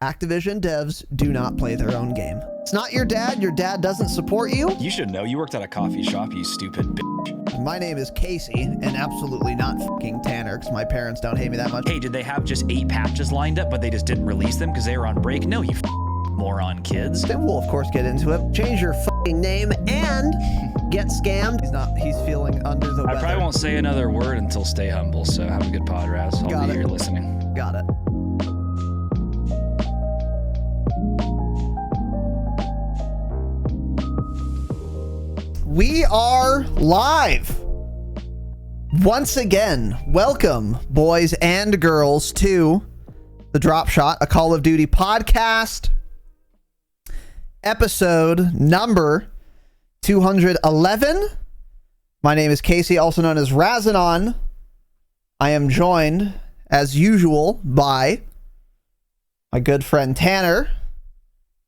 Activision devs do not play their own game. It's not your dad. Your dad doesn't support you. You should know. You worked at a coffee shop, you stupid bitch. My name is Casey, and absolutely not fucking Tanner, because my parents don't hate me that much. Hey, did they have just 8 patches lined up, but they just didn't release them because they were on break? No, you moron kids. Then we'll, of course, get into it. Change your fucking name and get scammed. He's feeling under the weather. I probably won't say another word until Stay Humble, so have a good pod, Raz. I'll be here listening. Got it. We are live once again. Welcome, boys and girls, to the Dropshot, a Call of Duty podcast, episode number 211. My name is Casey, also known as Razinon. I am joined, as usual, by my good friend Tanner.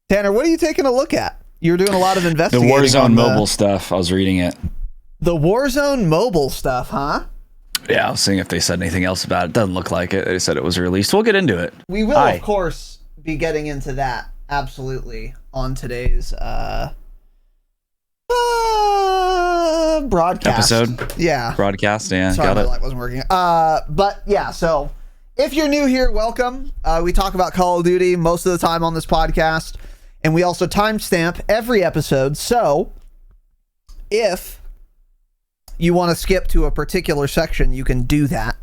Tanner, what are you taking a look at? You're doing a lot of investigating. The Warzone Mobile stuff. I was reading it. The Warzone Mobile stuff, huh? Yeah, I was seeing if they said anything else about it. Doesn't look like it. They said it was released. We'll get into it. We will, of course, be getting into that, absolutely, on today's broadcast. Episode? Yeah. Broadcast, yeah. Sorry, Got my it. light wasn't working. But, yeah, so if you're new here, welcome. We talk about Call of Duty most of the time on this podcast. And we also timestamp every episode, so if you want to skip to a particular section, you can do that.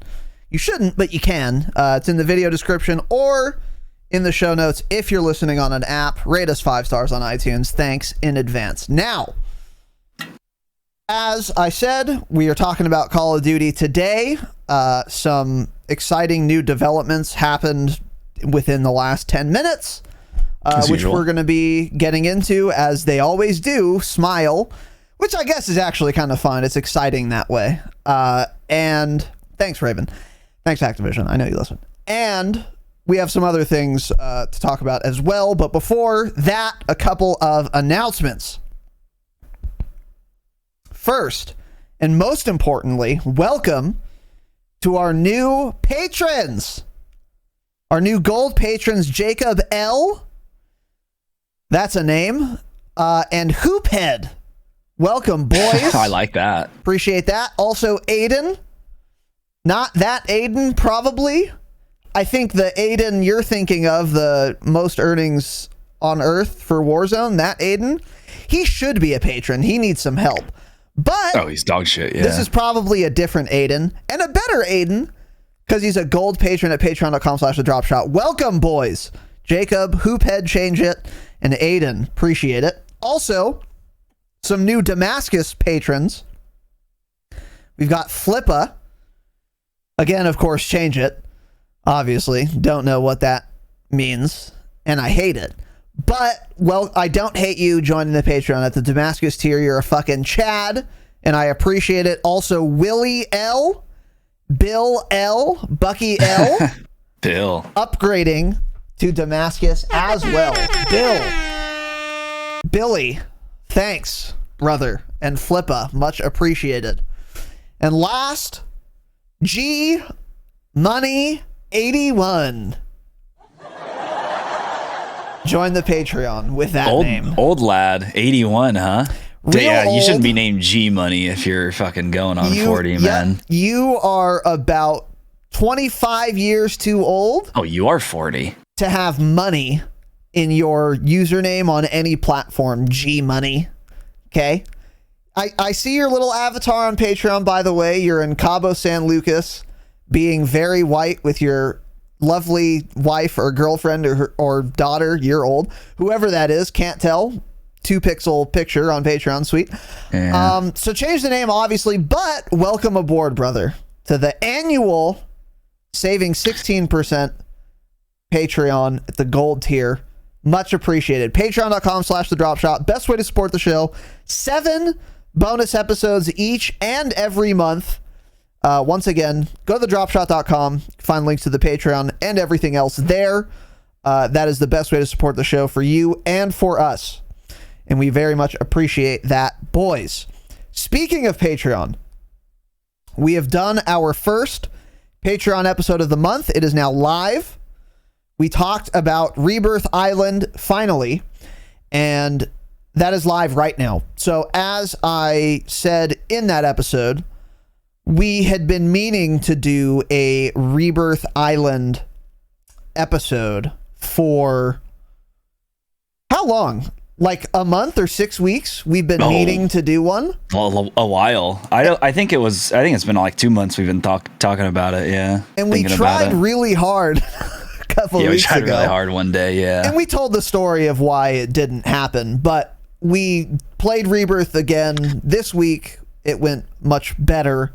You shouldn't, but you can. It's in the video description or in the show notes if you're listening on an app. Rate us 5 stars on iTunes. Thanks in advance. Now, as I said, we are talking about Call of Duty today. Some exciting new developments happened within the last 10 minutes. Which we're going to be getting into, as they always do. Smile, which I guess is actually kind of fun. It's exciting that way. And thanks, Raven. Thanks, Activision. I know you listen. And we have some other things to talk about as well. But before that, a couple of announcements. First, and most importantly, welcome to our new patrons. Our new gold patrons, Jacob L. That's a name. And Hoophead. Welcome, boys. I like that. Appreciate that. Also, Aiden. Not that Aiden, probably. I think the Aiden you're thinking of, the most earnings on Earth for Warzone, that Aiden, he should be a patron. He needs some help. But oh, he's dog shit, yeah. This is probably a different Aiden, and a better Aiden, because he's a gold patron at patreon.com/thedropshot. Welcome, boys. Jacob, Hoophead, change it, and Aiden, appreciate it. Also, some new Damascus patrons. We've got Flippa. Again, of course, change it. Obviously, don't know what that means, and I hate it. But, well, I don't hate you joining the Patreon at the Damascus tier. You're a fucking Chad, and I appreciate it. Also, Willie L, Bill L, Bucky L. Bill. Upgrading to Damascus as well. Billy, thanks, brother, and Flippa, much appreciated. And last, G Money 81. Join the Patreon with that name. Old lad, 81, huh? Yeah, old. You shouldn't be named G Money if you're fucking going on 40, man. You are about 25 years too old. Oh, you are 40. To have money in your username on any platform, G Money. Okay? I see your little avatar on Patreon, by the way. You're in Cabo San Lucas, being very white with your lovely wife or girlfriend or daughter, year old. Whoever that is, can't tell. 2-pixel picture on Patreon, sweet. Yeah. So change the name, obviously, but welcome aboard, brother, to the annual saving 16% Patreon at the gold tier. Much appreciated. Patreon.com/thedropshot. Best way to support the show. 7 bonus episodes each and every month. Once again, go to thedropshot.com. Find links to the Patreon and everything else there. That is the best way to support the show for you and for us. And we very much appreciate that, boys. Speaking of Patreon, we have done our first Patreon episode of the month. It is now live. we talked about Rebirth Island finally, and that is live right now. So as I said in that episode, we had been meaning to do a Rebirth Island episode for how long? Like a month or 6 weeks? We've been meaning to do one. A while. I think it's been like 2 months we've been talking about it. Yeah. And we tried really hard a couple weeks ago. Yeah, we tried really hard one day. Yeah. And we told the story of why it didn't happen, but we played Rebirth again this week. It went much better,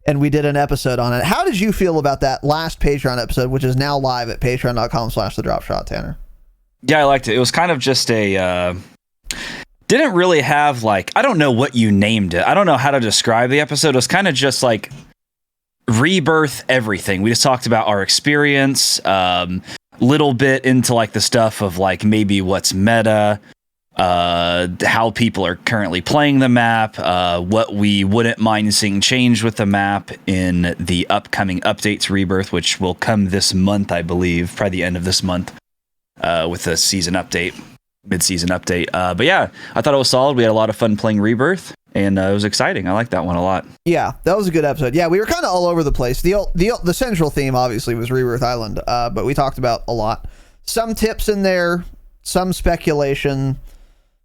and we did an episode on it. How did you feel about that last Patreon episode, which is now live at patreon.com/thedropshot, Tanner? Yeah, I liked it. It was kind of just didn't really have like, I don't know what you named it. I don't know how to describe the episode. It was kind of just like Rebirth everything. We just talked about our experience, little bit into like the stuff of like maybe what's meta, how people are currently playing the map, what we wouldn't mind seeing change with the map in the upcoming update to Rebirth, which will come this month, I believe, probably the end of this month, with the season update, mid-season update. But yeah, I thought it was solid. We had a lot of fun playing Rebirth, and it was exciting. I liked that one a lot. Yeah, that was a good episode. Yeah, we were kind of all over the place. The central theme obviously was Rebirth Island, but we talked about a lot. Some tips in there, some speculation,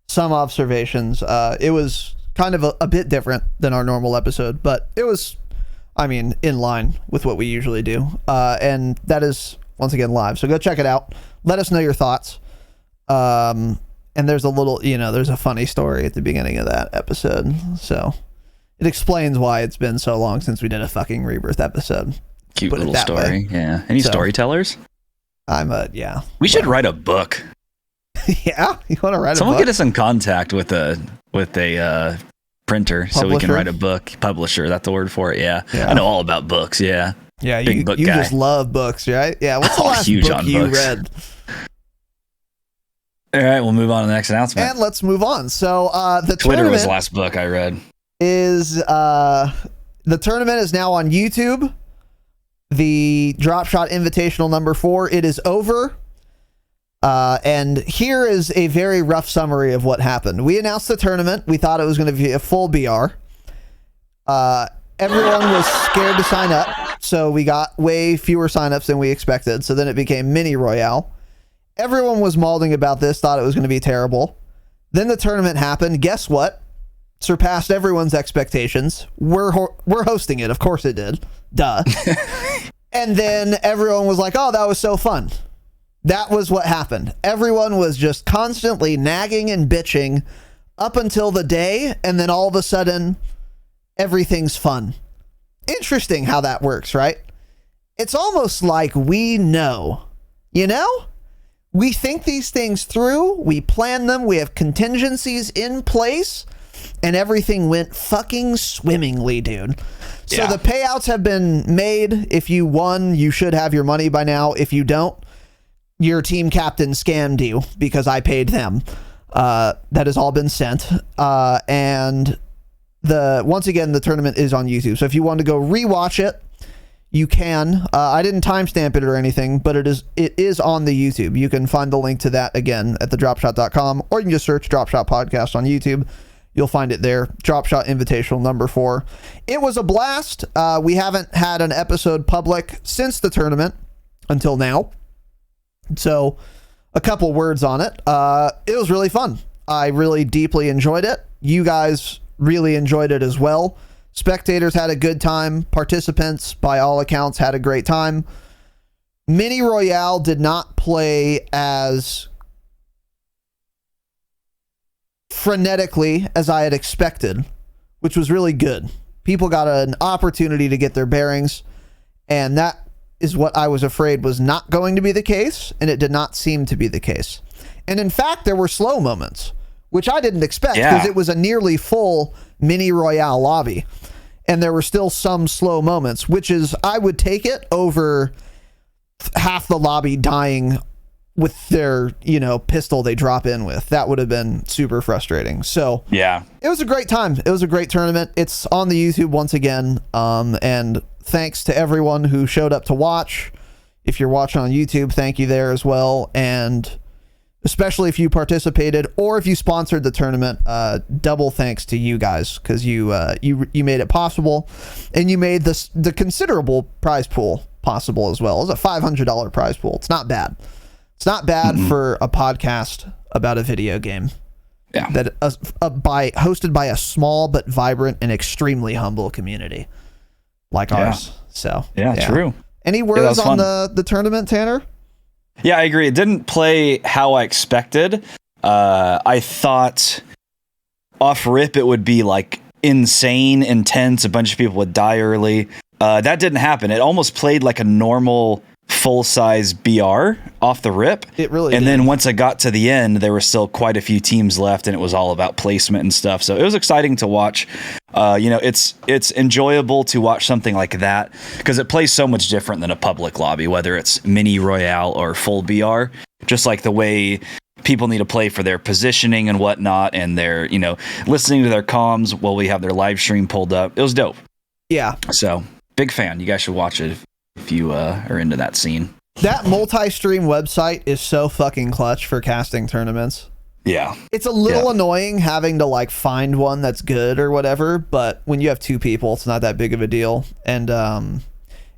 some observations. It was kind of a bit different than our normal episode, but it was, I mean, in line with what we usually do. And that is, once again, live. So go check it out. Let us know your thoughts. And there's a little, there's a funny story at the beginning of that episode. So it explains why it's been so long since we did a fucking Rebirth episode. Cute little story. Yeah. Any storytellers? Yeah. We should write a book. Yeah, you want to write Someone a book? Get us in contact with a printer. Publisher? So we can write a book. Publisher, that's the word for it. Yeah. I know all about books. Yeah. Yeah, you just love books, right? Yeah. What's the last book you read? All right, we'll move on to the next announcement. And let's move on. So the Twitter was the last book I read. The tournament is now on YouTube. The Dropshot Invitational number 4. It is over. And here is a very rough summary of what happened. We announced the tournament. We thought it was going to be a full BR. Everyone was scared to sign up, so we got way fewer signups than we expected. So then it became Mini Royale. Everyone was mauling about this, thought it was going to be terrible. Then the tournament happened. Guess what? Surpassed everyone's expectations. We're hosting it. Of course it did. Duh. And then everyone was like, oh, that was so fun. That was what happened. Everyone was just constantly nagging and bitching up until the day, and then all of a sudden, everything's fun. Interesting how that works, right? It's almost like we know. We think these things through, we plan them, we have contingencies in place, and everything went fucking swimmingly, dude. So the payouts have been made. If you won, you should have your money by now. If you don't, your team captain scammed you because I paid them. That has all been sent. And once again, the tournament is on YouTube. So if you want to go rewatch it, you can. I didn't timestamp it or anything, but it is on the YouTube. You can find the link to that again at thedropshot.com, or you can just search Dropshot Podcast on YouTube. You'll find it there. Dropshot Invitational number 4. It was a blast. We haven't had an episode public since the tournament until now. So a couple words on it. It was really fun. I really deeply enjoyed it. You guys really enjoyed it as well. Spectators had a good time. Participants, by all accounts, had a great time. Mini Royale did not play as frenetically as I had expected, which was really good. People got an opportunity to get their bearings, and that is what I was afraid was not going to be the case, and it did not seem to be the case. And in fact, there were slow moments, which I didn't expect because it was a nearly full Mini Royale lobby, and there were still some slow moments, which is, I would take it over half the lobby dying with their, pistol they drop in with. That would have been super frustrating. So yeah, it was a great time. It was a great tournament. It's on the YouTube once again. And thanks to everyone who showed up to watch. If you're watching on YouTube, thank you there as well. And especially if you participated or if you sponsored the tournament, double thanks to you guys, because you made it possible, and you made the considerable prize pool possible as well. It was a $500 prize pool. It's not bad. It's not bad for a podcast about a video game. Yeah. That hosted by a small but vibrant and extremely humble community like ours. So yeah, true. Any words on the tournament, Tanner? Yeah, I agree. It didn't play how I expected. I thought off rip it would be like insane, intense. A bunch of people would die early. That didn't happen. It almost played like a normal full-size BR off the rip. It really and did. Then once I got to the end, there were still quite a few teams left, and it was all about placement and stuff. So it was exciting to watch. It's enjoyable to watch something like that because it plays so much different than a public lobby, whether it's mini royale or full BR. Just like the way people need to play for their positioning and whatnot, and their listening to their comms while we have their live stream pulled up. It was dope. Yeah. So big fan. You guys should watch it if you are into that scene. That multi-stream website is so fucking clutch for casting tournaments. Yeah. It's a little annoying having to like find one that's good or whatever, but when you have two people, it's not that big of a deal. And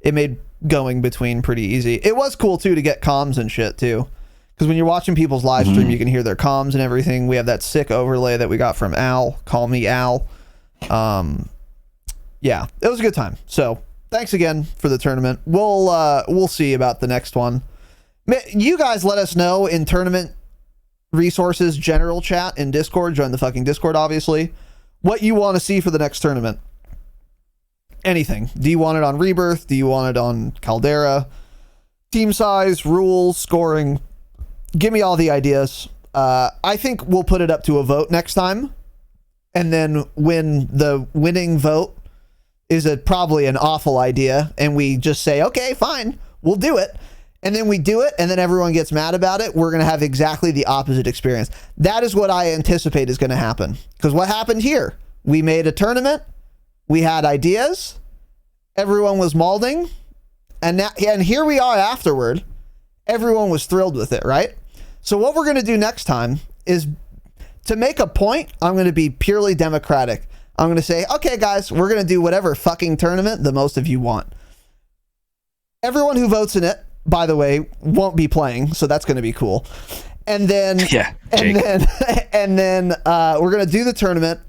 it made going between pretty easy. It was cool too to get comms and shit too. Because when you're watching people's live stream, you can hear their comms and everything. We have that sick overlay that we got from Al. Call me Al. Yeah, it was a good time. So thanks again for the tournament. We'll see about the next one. You guys let us know in tournament resources general chat in Discord. Join the fucking Discord, obviously. What you want to see for the next tournament. Anything. Do you want it on Rebirth? Do you want it on Caldera? Team size, rules, scoring. Give me all the ideas. I think we'll put it up to a vote next time. And then when the winning vote is probably an awful idea, and we just say, okay, fine, we'll do it. And then we do it, and then everyone gets mad about it. We're going to have exactly the opposite experience. That is what I anticipate is going to happen. Because what happened here? We made a tournament. We had ideas. Everyone was molding. And here we are afterward. Everyone was thrilled with it, right? So what we're going to do next time is, to make a point, I'm going to be purely democratic. I'm going to say, okay, guys, we're going to do whatever fucking tournament the most of you want. Everyone who votes in it, by the way, won't be playing, so that's going to be cool. And then, and then we're going to do the tournament,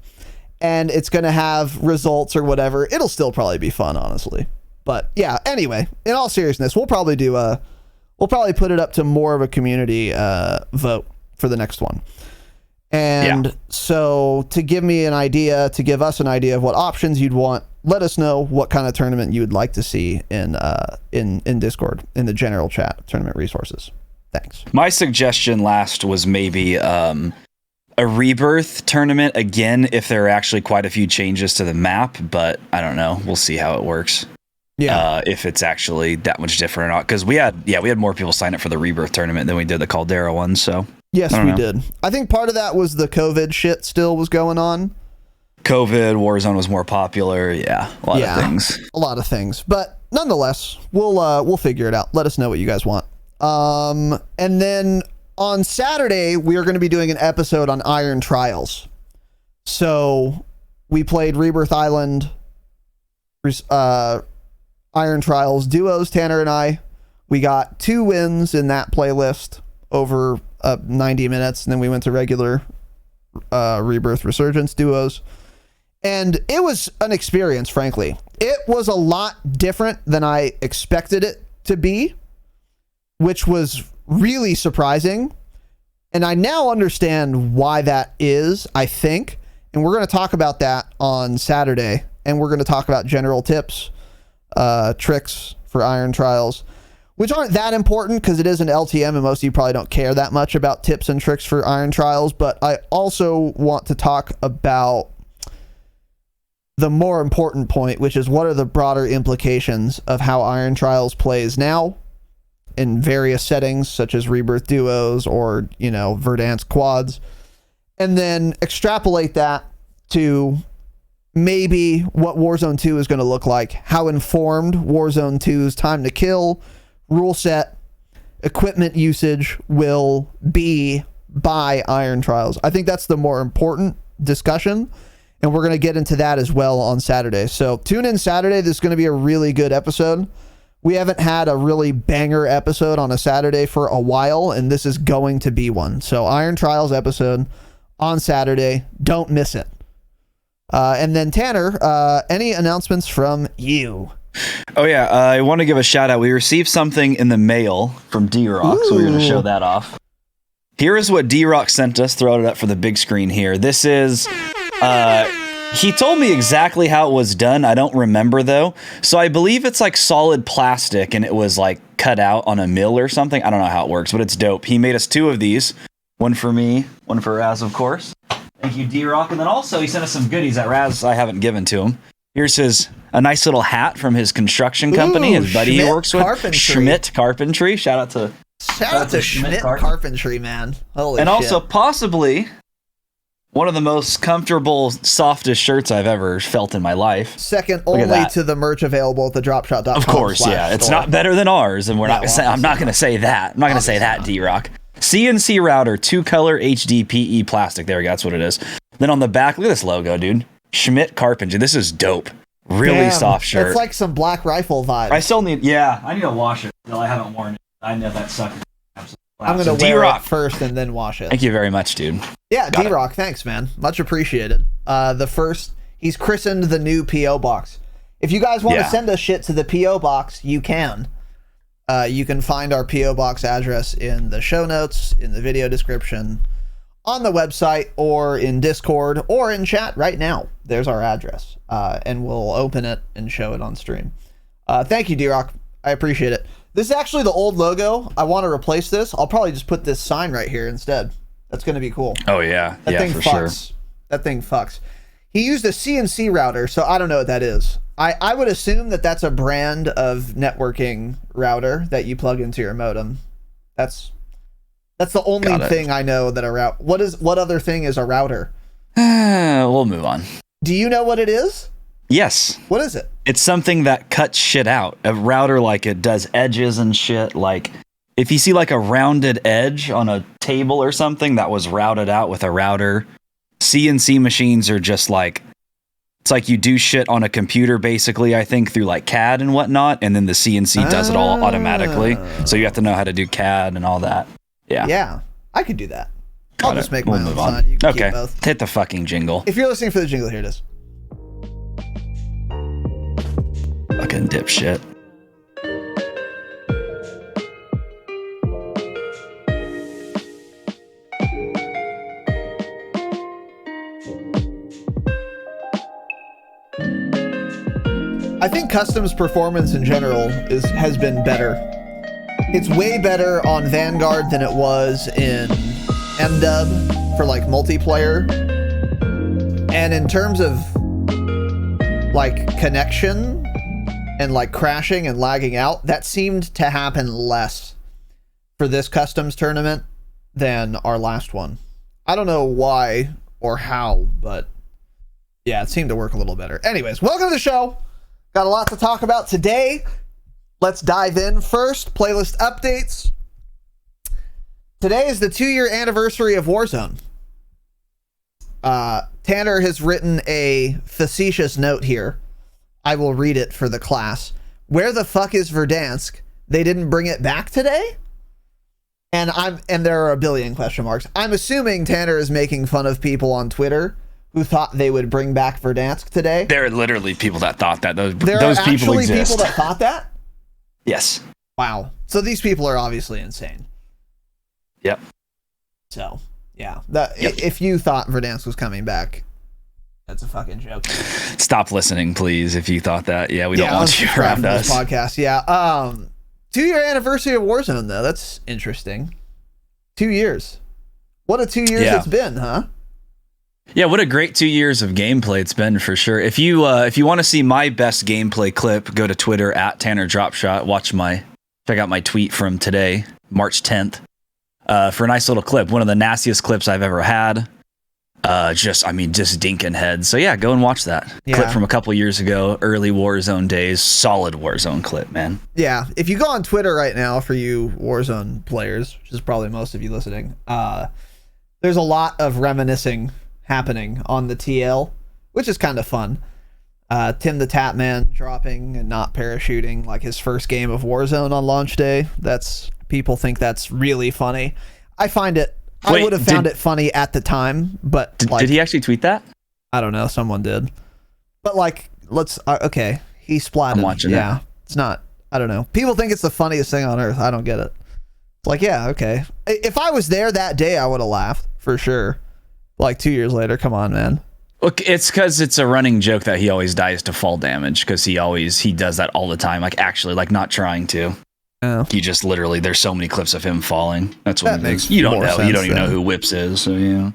and it's going to have results or whatever. It'll still probably be fun, honestly. But yeah, anyway, in all seriousness, we'll probably put it up to more of a community vote for the next one. And so to give us an idea of what options you'd want, let us know what kind of tournament you would like to see in Discord, in the general chat, tournament resources. Thanks. My suggestion last was maybe a Rebirth tournament, again, if there are actually quite a few changes to the map, but I don't know. We'll see how it works. Yeah. If it's actually that much different or not. Because we had more people sign up for the Rebirth tournament than we did the Caldera one, so... Yes, we did. I think part of that was the COVID shit still was going on. COVID, Warzone was more popular. Yeah, a lot of things. But nonetheless, we'll figure it out. Let us know what you guys want. And then on Saturday, we are going to be doing an episode on Iron Trials. So we played Rebirth Island, Iron Trials duos, Tanner and I. We got 2 wins in that playlist over 90 minutes, and then we went to regular Rebirth Resurgence duos, and it was an experience. Frankly, it was a lot different than I expected it to be, which was really surprising, and I now understand why that is, I think, and we're going to talk about that on Saturday, and we're going to talk about general tips, tricks for Iron Trials, which aren't that important because it is an LTM and most of you probably don't care that much about tips and tricks for Iron Trials. But I also want to talk about the more important point, which is what are the broader implications of how Iron Trials plays now in various settings, such as Rebirth duos or, Verdansk quads, and then extrapolate that to maybe what Warzone 2 is going to look like, how informed Warzone 2's time to kill, rule set, equipment usage will be by Iron Trials. I think that's the more important discussion, and we're going to get into that as well on Saturday. So tune in Saturday. This is going to be a really good episode. We haven't had a really banger episode on a Saturday for a while, and this is going to be one. So Iron Trials episode on Saturday. Don't miss it. And then Tanner, any announcements from you? Oh yeah, I want to give a shout out. We received something in the mail from D-Rock, so we're going to show that off. Here is what D-Rock sent us. Throw it up for the big screen here. This is, he told me exactly how it was done. I don't remember though. So I believe it's like solid plastic and it was like cut out on a mill or something. I don't know how it works, but it's dope. He made us 2 of these. One for me, one for Raz, of course. Thank you, D-Rock. And then also he sent us some goodies that Raz I haven't given to him. Here's a nice little hat from his construction company, his buddy he works with. Schmidt Carpentry. Shout out to Schmidt Carpentry, man. Holy and shit. Also possibly one of the most comfortable, softest shirts I've ever felt in my life. Second only to the merch available at the Dropshot.com. Of course, yeah. It's not better than ours, and I'm not going to say that. I'm not going to say that, D-Rock. CNC router, 2-color HDPE plastic. There we go. That's what it is. Then on the back, look at this logo, dude. Schmidt Carpentry. This is dope. Really soft shirt. It's like some Black Rifle vibe. I need to wash it. Still, I haven't worn it. I know that sucks. I'm going to wear it first and then wash it. Thank you very much, dude. Yeah, D-Rock, thanks, man. Much appreciated. He's christened the new P.O. Box. If you guys want to send us shit to the P.O. Box, you can. You can find our P.O. Box address in the show notes, in the video description, on the website, or in Discord, or in chat right now. There's our address. And we'll open it and show it on stream. Thank you, D-Rock. I appreciate it. This is actually the old logo. I want to replace this. I'll probably just put this sign right here instead. That's going to be cool. Oh, yeah. That thing fucks. Sure. That thing fucks. He used a CNC router, so I don't know what that is. I would assume that that's a brand of networking router that you plug into your modem. That's the only thing I know that a route. What other thing is a router? We'll move on. Do you know what it is? Yes. What is it? It's something that cuts shit out. A router, like, it does edges and shit. Like, if you see like a rounded edge on a table or something that was routed out with a router, CNC machines are just like, it's like you do shit on a computer basically, I think, through like CAD and whatnot, and then the CNC does it all automatically. So you have to know how to do CAD and all that. Yeah. Yeah, I could do that. I'll just make my own sign. You can keep both. Hit the fucking jingle. If you're listening for the jingle, here it is. Fucking dipshit. I think customs performance in general has been better. It's way better on Vanguard than it was in MDub for like multiplayer. And in terms of like connection and like crashing and lagging out, that seemed to happen less for this customs tournament than our last one. I don't know why or how, but yeah, it seemed to work a little better. Anyways, welcome to the show. Got a lot to talk about today. Let's dive in first. Playlist updates. Today is the 2-year anniversary of Warzone. Tanner has written a facetious note here. I will read it for the class. Where the fuck is Verdansk? They didn't bring it back today? And there are a billion question marks. I'm assuming Tanner is making fun of people on Twitter who thought they would bring back Verdansk today. There are literally people that thought that. Those people exist. People that thought that? Yes. Wow. So these people are obviously insane. Yep. So, yeah. If you thought Verdansk was coming back, that's a fucking joke. Stop listening, please, if you thought that. Yeah, we don't want you around us. Podcast. Yeah. 2-year anniversary of Warzone, though. That's interesting. 2 years. What a 2 years it's been, huh? Yeah, what a great 2 years of gameplay it's been, for sure. If you want to see my best gameplay clip, go to Twitter at Tanner Dropshot. Check out my tweet from today, March 10th, for a nice little clip. One of the nastiest clips I've ever had. just dinking heads. So yeah, go and watch that clip from a couple years ago, early Warzone days. Solid Warzone clip, man. Yeah, if you go on Twitter right now, for you Warzone players, which is probably most of you listening, there's a lot of reminiscing happening on the TL, which is kind of fun. Tim the Tatman dropping and not parachuting like his first game of Warzone on launch day. People think that's really funny. I find it. I would have found it funny at the time, but did he actually tweet that? I don't know. Someone did. But like, okay. He splatted. I'm watching it. It's not. I don't know. People think it's the funniest thing on earth. I don't get it. It's like, yeah, okay. If I was there that day, I would have laughed for sure. Like 2 years later, come on, man. Look, it's because it's a running joke that he always dies to fall damage because he does that all the time. Like actually, like not trying to. He just literally, there's so many clips of him falling. That's what makes you don't know. You don't even know who Whips is. So yeah.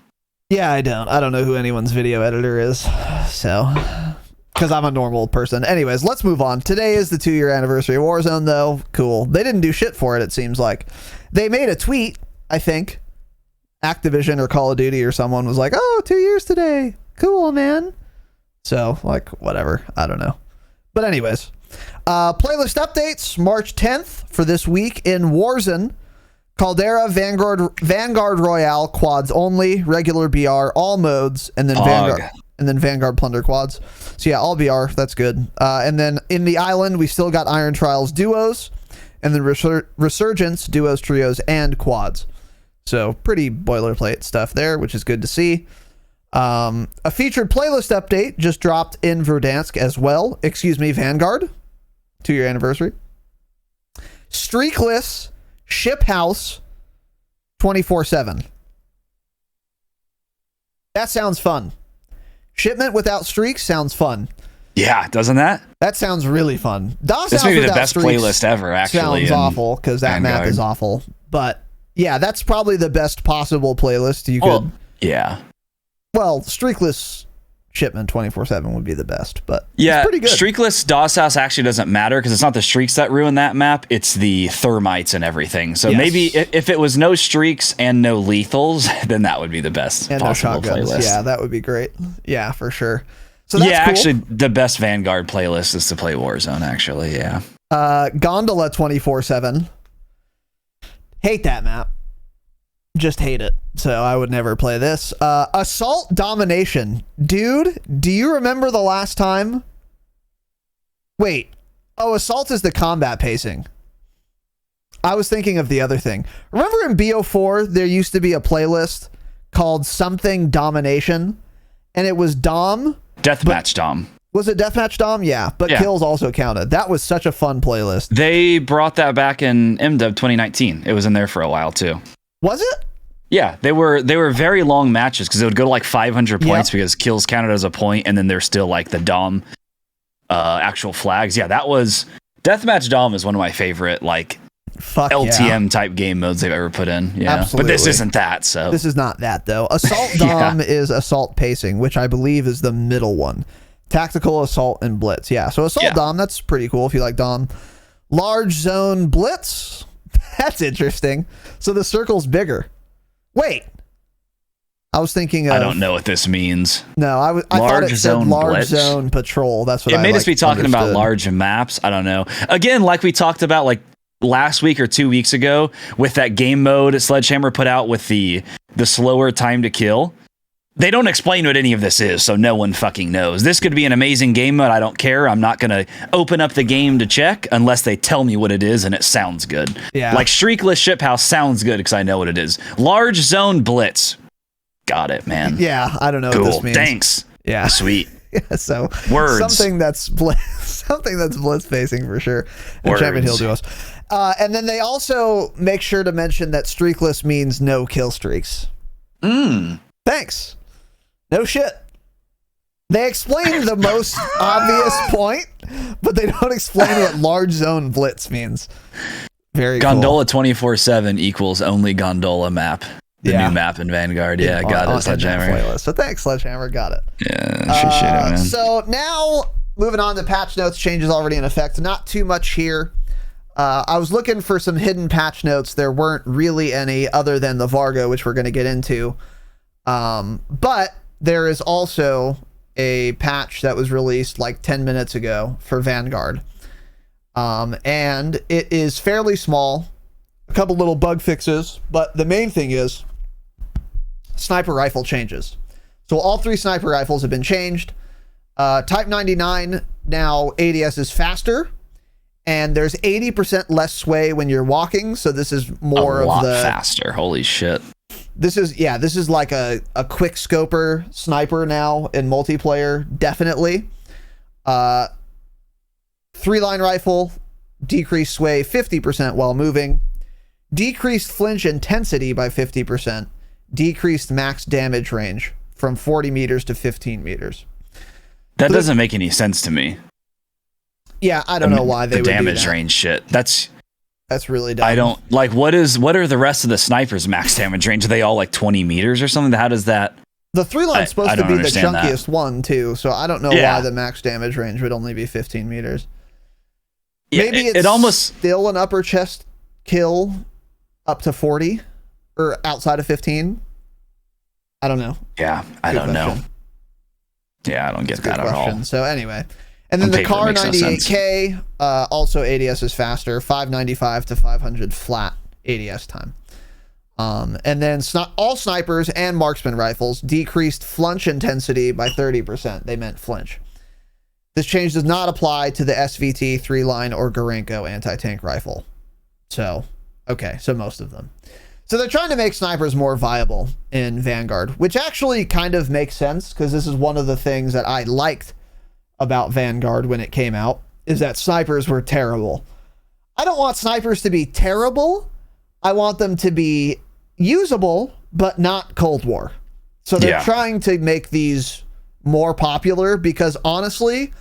Yeah, I don't know who anyone's video editor is. So, because I'm a normal person. Anyways, let's move on. Today is the 2-year anniversary of Warzone, though. Cool. They didn't do shit for it. It seems like they made a tweet. I think Activision or Call of Duty or someone was like, "Oh, 2 years today. Cool, man." So, like, whatever. I don't know. But anyways. Playlist updates March 10th for this week in Warzone. Caldera, Vanguard Royale, quads only, regular BR, all modes, and then Vanguard Plunder quads. So yeah, all BR, that's good. And then in the island, we still got Iron Trials duos, and then Resurgence duos, trios, and quads. So pretty boilerplate stuff there, which is good to see. A featured playlist update just dropped in Verdansk as well. Vanguard. 2-year anniversary. Streakless Ship House 24/7. That sounds fun. Shipment without streaks sounds fun. Yeah, doesn't that? That sounds really fun. This may be the best playlist ever, actually. Sounds awful because that map is awful. But yeah, that's probably the best possible playlist you could. Yeah. Well, streakless Shipment 24/7 would be the best, but yeah, it's pretty good. Streakless DOS House actually doesn't matter because it's not the streaks that ruin that map, it's the thermites and everything. So maybe if it was no streaks and no lethals, then that would be the best and possible playlist. Yeah, that would be great. Yeah, for sure. So that's cool. Actually, the best Vanguard playlist is to play Warzone, actually, yeah. Gondola 24/7. Hate that map. Just hate it. So I would never play this. Assault Domination. Dude, do you remember the last time? Wait. Oh, Assault is the combat pacing. I was thinking of the other thing. Remember in BO4, there used to be a playlist called something Domination, and it was Dom. Deathmatch Dom. Was it Deathmatch Dom? Yeah, but kills also counted. That was such a fun playlist. They brought that back in MDub 2019. It was in there for a while, too. Was it? Yeah, they were very long matches because it would go to like 500 points because kills counted as a point, and then there's still like the Dom actual flags. Yeah, that was Deathmatch Dom is one of my favorite like LTM type game modes they've ever put in. Yeah, absolutely. But this isn't that. So this is not that though. Assault Dom is assault pacing, which I believe is the middle one. Tactical, assault, and blitz. Yeah, so assault Dom, that's pretty cool if you like Dom. Large zone blitz. That's interesting. So the circle's bigger. Wait, I was thinking of... I don't know what this means. No, I thought it said large zone patrol. That's what it made us be talking about large maps. I don't know. Again, like we talked about like last week or 2 weeks ago with that game mode Sledgehammer put out with the slower time to kill. They don't explain what any of this is, so no one fucking knows. This could be an amazing game mode. I don't care. I'm not going to open up the game to check unless they tell me what it is and it sounds good. Yeah. Like Streakless Ship House sounds good because I know what it is. Large Zone Blitz. Got it, man. Yeah, I don't know what this means. Thanks. Yeah. Sweet. Yeah, so words. Something that's blitz facing for sure. And Champion Hill duos. And then they also make sure to mention that streakless means no kill streaks. Thanks. No shit. They explain the most obvious point, but they don't explain what large zone blitz means. Very Gondola 24/7 equals only Gondola map. The new map in Vanguard. Yeah, got it, Sledgehammer. So thanks, Sledgehammer. Got it. Yeah, appreciate it, man. So now, moving on to patch notes, changes already in effect. Not too much here. I was looking for some hidden patch notes. There weren't really any other than the Vargo, which we're going to get into. But there is also a patch that was released like 10 minutes ago for Vanguard. And it is fairly small, a couple little bug fixes, but the main thing is sniper rifle changes. So all 3 sniper rifles have been changed. Type 99 now ADS is faster, and there's 80% less sway when you're walking. So this is more a lot of the faster. Holy shit. This is like a quick scoper sniper now in multiplayer, definitely. 3-line rifle, decreased sway 50% while moving, decreased flinch intensity by 50%, decreased max damage range from 40 meters to 15 meters. That doesn't make any sense to me. Yeah, I don't know why they would do damage that. range shit. That's really dumb. I don't like what are the rest of the snipers max damage range? Are they all like 20 meters or something? How does that? The 3-line's supposed to be the chunkiest that. one too, so I don't know why the max damage range would only be 15 meters. Yeah, maybe it's it almost still an upper chest kill up to 40 or outside of 15. I don't know. Yeah, I don't know. Yeah, I don't get that at all. So anyway, and then the Car 98K also ADS is faster, 595 to 500 flat ADS time. And then all snipers and marksman rifles decreased flinch intensity by 30%. They meant flinch. This change does not apply to the SVT, 3-line, or Gorenko anti-tank rifle. So, okay, so most of them. So they're trying to make snipers more viable in Vanguard, which actually kind of makes sense, because this is one of the things that I liked about Vanguard when it came out, is that snipers were terrible. I don't want snipers to be terrible. I want them to be usable, but not Cold War. So they're trying to make these more popular, because honestly,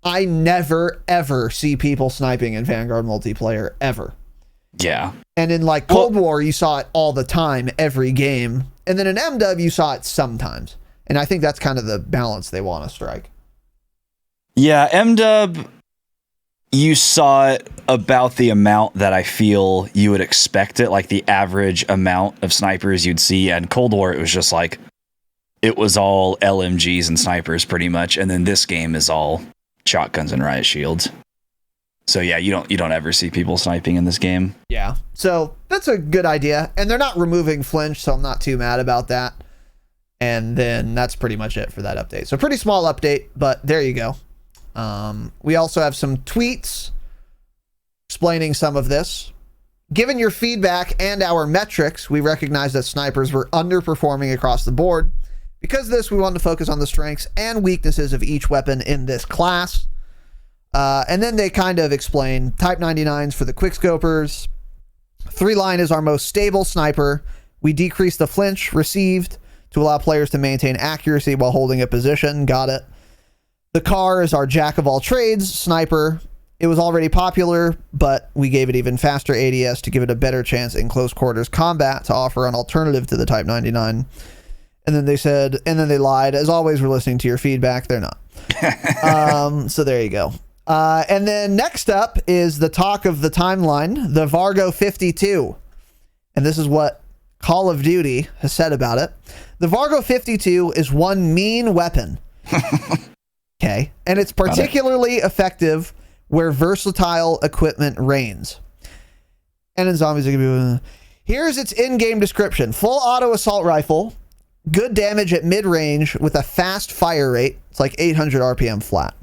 I never ever see people sniping in Vanguard multiplayer ever. Yeah. And in like Cold War, you saw it all the time, every game. And then in MW, you saw it sometimes. And I think that's kind of the balance they want to strike. Yeah, MW, you saw it about the amount that I feel you would expect it, like the average amount of snipers you'd see. And Cold War, it was just like, it was all LMGs and snipers pretty much. And then this game is all shotguns and riot shields. So yeah, you don't ever see people sniping in this game. Yeah. So that's a good idea. And they're not removing flinch, so I'm not too mad about that. And then that's pretty much it for that update. So pretty small update, but there you go. We also have some tweets explaining some of this. Given your feedback and our metrics, we recognize that snipers were underperforming across the board. Because of this, we wanted to focus on the strengths and weaknesses of each weapon in this class. And then they kind of explain Type 99s for the quickscopers. 3-line is our most stable sniper. We decreased the flinch received to allow players to maintain accuracy while holding a position. Got it. The Car is our jack of all trades sniper. It was already popular, but we gave it even faster ADS to give it a better chance in close quarters combat to offer an alternative to the Type 99. And then they said, and then they lied. As always, we're listening to your feedback. They're not. So there you go. And then next up is the talk of the timeline, the Vargo 52. And this is what Call of Duty has said about it. The Vargo 52 is one mean weapon. Okay. And it's particularly effective where versatile equipment reigns. And in zombies, it can be... Here's its in-game description. Full auto assault rifle. Good damage at mid-range with a fast fire rate. It's like 800 RPM flat.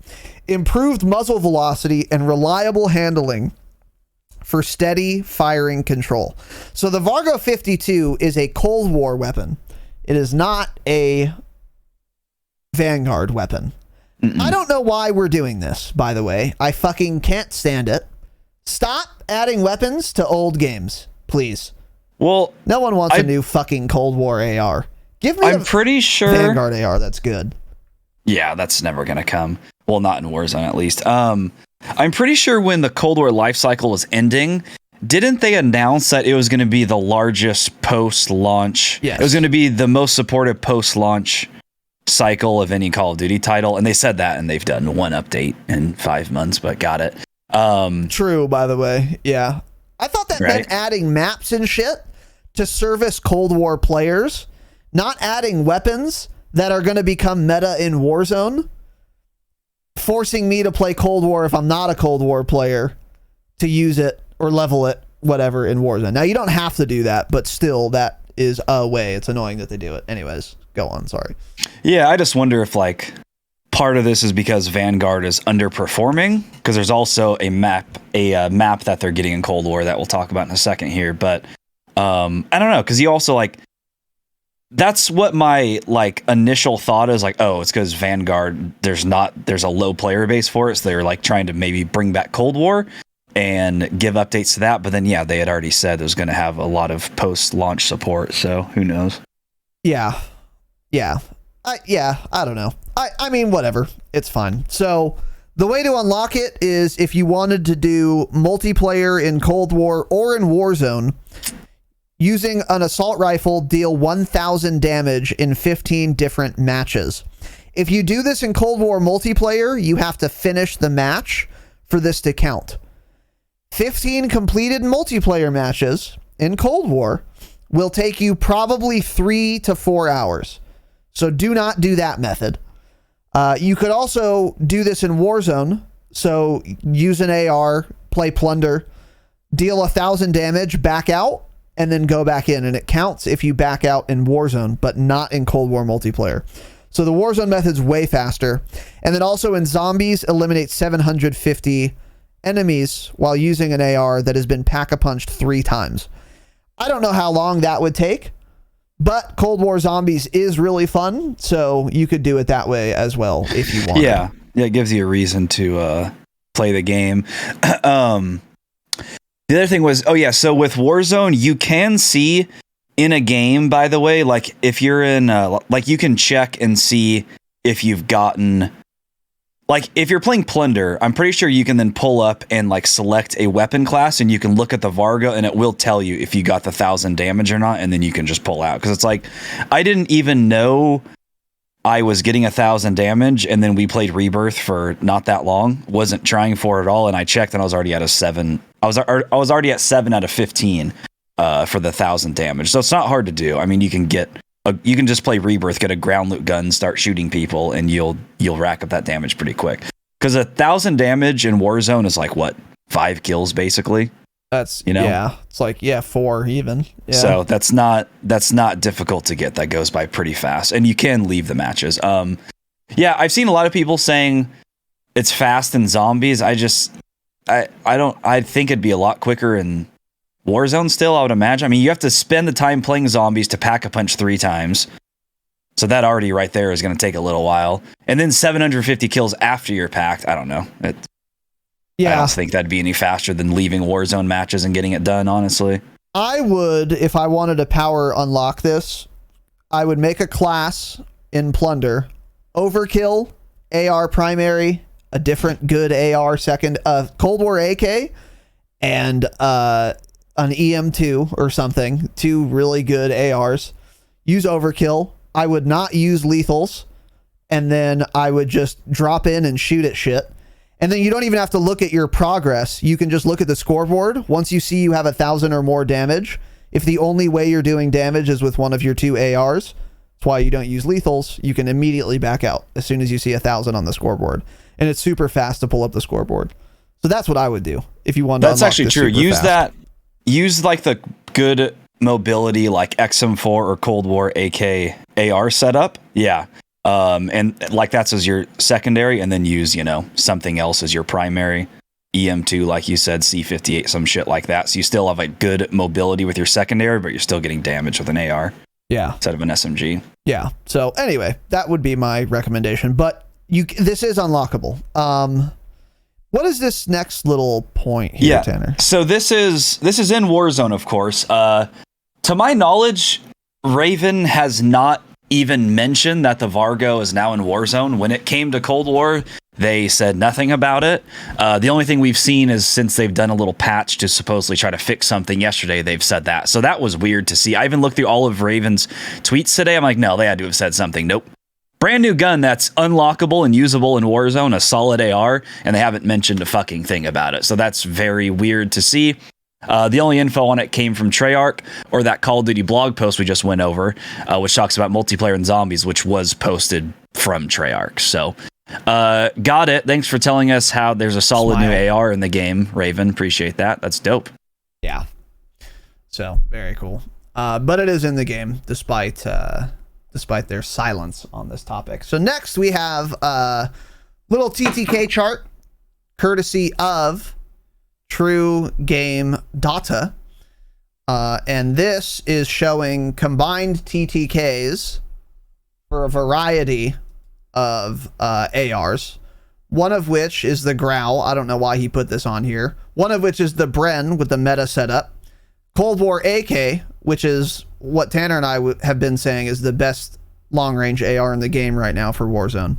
Improved muzzle velocity and reliable handling for steady firing control. So the Vargo 52 is a Cold War weapon. It is not a Vanguard weapon. I don't know why we're doing this, by the way. I fucking can't stand it. Stop adding weapons to old games, please. Well, no one wants a new fucking Cold War AR. Give me pretty sure Vanguard AR that's good. Yeah, that's never going to come. Well, not in Warzone, at least. I'm pretty sure when the Cold War life cycle was ending, didn't they announce that it was going to be the largest post-launch? Yes. It was going to be the most supported post-launch cycle of any Call of Duty title. And they said that, and they've done one update in 5 months, but got it. True, by the way. Yeah. I thought that meant adding maps and shit to service Cold War players, not adding weapons that are going to become meta in Warzone, forcing me to play Cold War if I'm not a Cold War player to use it or level it, whatever, in Warzone. Now, you don't have to do that, but still, that is a way. It's annoying that they do it. Anyways, go on. Sorry. Yeah, I just wonder if, like, part of this is because Vanguard is underperforming, because there's also a map that they're getting in Cold War that we'll talk about in a second here. But I don't know, because you also, like, that's what my, like, initial thought is, like, oh, it's because Vanguard, there's a low player base for it, so they're, like, trying to maybe bring back Cold War and give updates to that. But then, yeah, they had already said it was going to have a lot of post-launch support, so who knows? Yeah. I don't know. I mean, whatever. It's fine. So the way to unlock it is if you wanted to do multiplayer in Cold War or in Warzone, using an assault rifle, deal 1,000 damage in 15 different matches. If you do this in Cold War multiplayer, you have to finish the match for this to count. 15 completed multiplayer matches in Cold War will take you probably 3 to 4 hours. So do not do that method. You could also do this in Warzone. So use an AR, play Plunder, deal 1,000 damage, back out, and then go back in. And it counts if you back out in Warzone, but not in Cold War multiplayer. So the Warzone method's way faster. And then also in Zombies, eliminate 750 enemies while using an AR that has been pack-a-punched 3 times. I don't know how long that would take, but Cold War Zombies is really fun, so you could do it that way as well if you want. Yeah, it gives you a reason to play the game. The other thing was, so with Warzone, you can see in a game, by the way, like if you're in, like you can check and see if you've gotten, like if you're playing Plunder, I'm pretty sure you can then pull up and like select a weapon class and you can look at the Vargo and it will tell you if you got the 1,000 damage or not, and then you can just pull out. Because it's like, I didn't even know I was getting 1,000 damage, and then we played Rebirth for not that long. Wasn't trying for it at all, and I checked, and I was already at a 7. I was already at 7 out of 15 for the 1,000 damage. So it's not hard to do. I mean, you can just play Rebirth, get a ground loot gun, start shooting people, and you'll rack up that damage pretty quick. Because 1,000 damage in Warzone is like what, 5 kills basically. That's, you know, yeah, it's like 4 even. Yeah. So that's not difficult to get. That goes by pretty fast, and you can leave the matches. I've seen a lot of people saying it's fast in Zombies. I think it'd be a lot quicker in Warzone still, I would imagine. I mean, you have to spend the time playing Zombies to pack a punch 3 times. So that already right there is going to take a little while. And then 750 kills after you're packed. I don't know. I don't think that'd be any faster than leaving Warzone matches and getting it done, honestly. I would, if I wanted to power unlock this, I would make a class in Plunder, Overkill, AR primary, a different good AR second, Cold War AK, and an EM2 or something, 2 really good ARs. Use Overkill. I would not use lethals, and then I would just drop in and shoot at shit. And then you don't even have to look at your progress. You can just look at the scoreboard. Once you see you have 1,000 or more damage, if the only way you're doing damage is with one of your 2 ARs, that's why you don't use lethals, you can immediately back out as soon as you see 1,000 on the scoreboard. And it's super fast to pull up the scoreboard. So that's what I would do if you wanted to unlock That's actually this true. super fast. Use like the good mobility like XM4 or Cold War AK AR setup. Yeah. And like that's as your secondary, and then use, something else as your primary. EM2, like you said, C58, some shit like that. So you still have like good mobility with your secondary, but you're still getting damage with an AR. Yeah. Instead of an SMG. Yeah. So anyway, that would be my recommendation. But this is unlockable. What is this next little point here, Tanner? So this is in Warzone, of course. To my knowledge, Raven has not even mentioned that the Vargo is now in Warzone. When it came to Cold War, they said nothing about it. The only thing we've seen is since they've done a little patch to supposedly try to fix something yesterday, they've said that. So that was weird to see. I even looked through all of Raven's tweets today. I'm like, no, they had to have said something. Nope. Brand new gun that's unlockable and usable in Warzone, a solid AR, and they haven't mentioned a fucking thing about it. So that's very weird to see. The only info on it came from Treyarch or that Call of Duty blog post we just went over, which talks about multiplayer and zombies, which was posted from Treyarch. So, got it. Thanks for telling us how there's a solid new AR in the game, Raven. Appreciate that. That's dope. Yeah. So, very cool. But it is in the game, despite their silence on this topic. So next we have a little TTK chart, courtesy of True Game Data. And this is showing combined TTKs for a variety of ARs. One of which is the Growl. I don't know why he put this on here. One of which is the Bren with the meta setup. Cold War AK, which is what Tanner and I have been saying is the best long-range AR in the game right now for Warzone,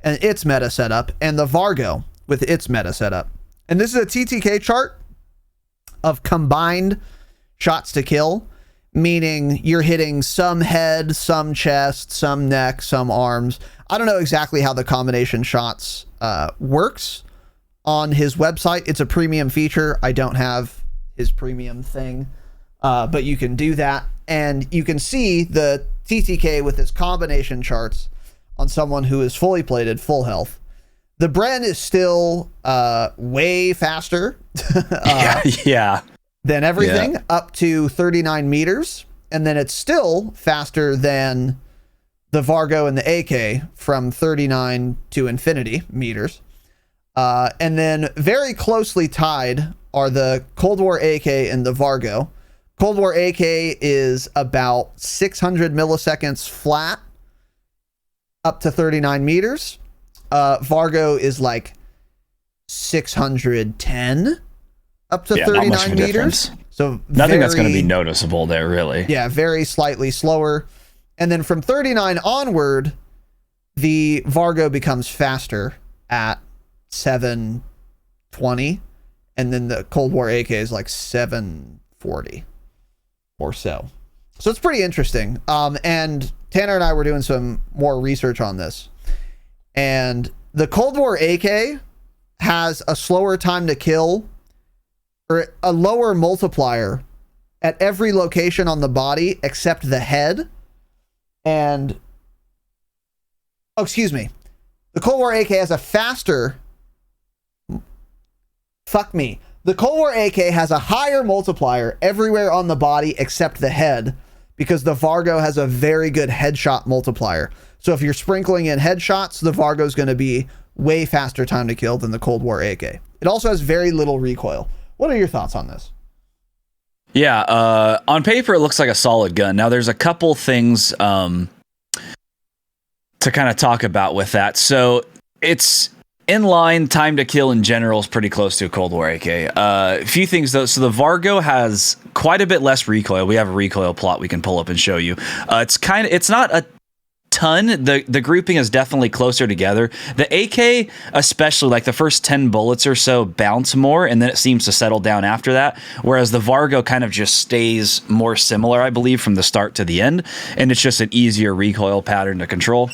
and its meta setup, and the Vargo with its meta setup. And this is a TTK chart of combined shots to kill, meaning you're hitting some head, some chest, some neck, some arms. I don't know exactly how the combination shots works on his website. It's a premium feature. I don't have his premium thing, but you can do that, and you can see the TTK with his combination charts on someone who is fully plated, full health. The Bren is still way faster than everything, up to 39 meters, and then it's still faster than the Vargo and the AK from 39 to infinity meters. And then very closely tied are the Cold War AK and the Vargo. Cold War AK is about 600 milliseconds flat up to 39 meters. Vargo is like 610 up to 39 meters. Difference. So nothing that's going to be noticeable there, really. Yeah, very slightly slower. And then from 39 onward, the Vargo becomes faster at 720. And then the Cold War AK is like 740 or so. So it's pretty interesting. And Tanner and I were doing some more research on this. And the Cold War AK has a slower time to kill, or a lower multiplier at every location on the body except the head. And, oh, excuse me. The Cold War AK has a faster... Fuck me. The Cold War AK has a higher multiplier everywhere on the body except the head, because the Vargo has a very good headshot multiplier. So if you're sprinkling in headshots, the Vargo is going to be way faster time to kill than the Cold War AK. It also has very little recoil. What are your thoughts on this? Yeah, on paper, it looks like a solid gun. Now, there's a couple things to kind of talk about with that. So it's inline time to kill in general is pretty close to a Cold War AK. A few things though. So the Vargo has quite a bit less recoil. We have a recoil plot we can pull up and show you. It's not a ton. The grouping is definitely closer together. The AK, especially like the first 10 bullets or so, bounce more, and then it seems to settle down after that. Whereas the Vargo kind of just stays more similar, I believe, from the start to the end, and it's just an easier recoil pattern to control.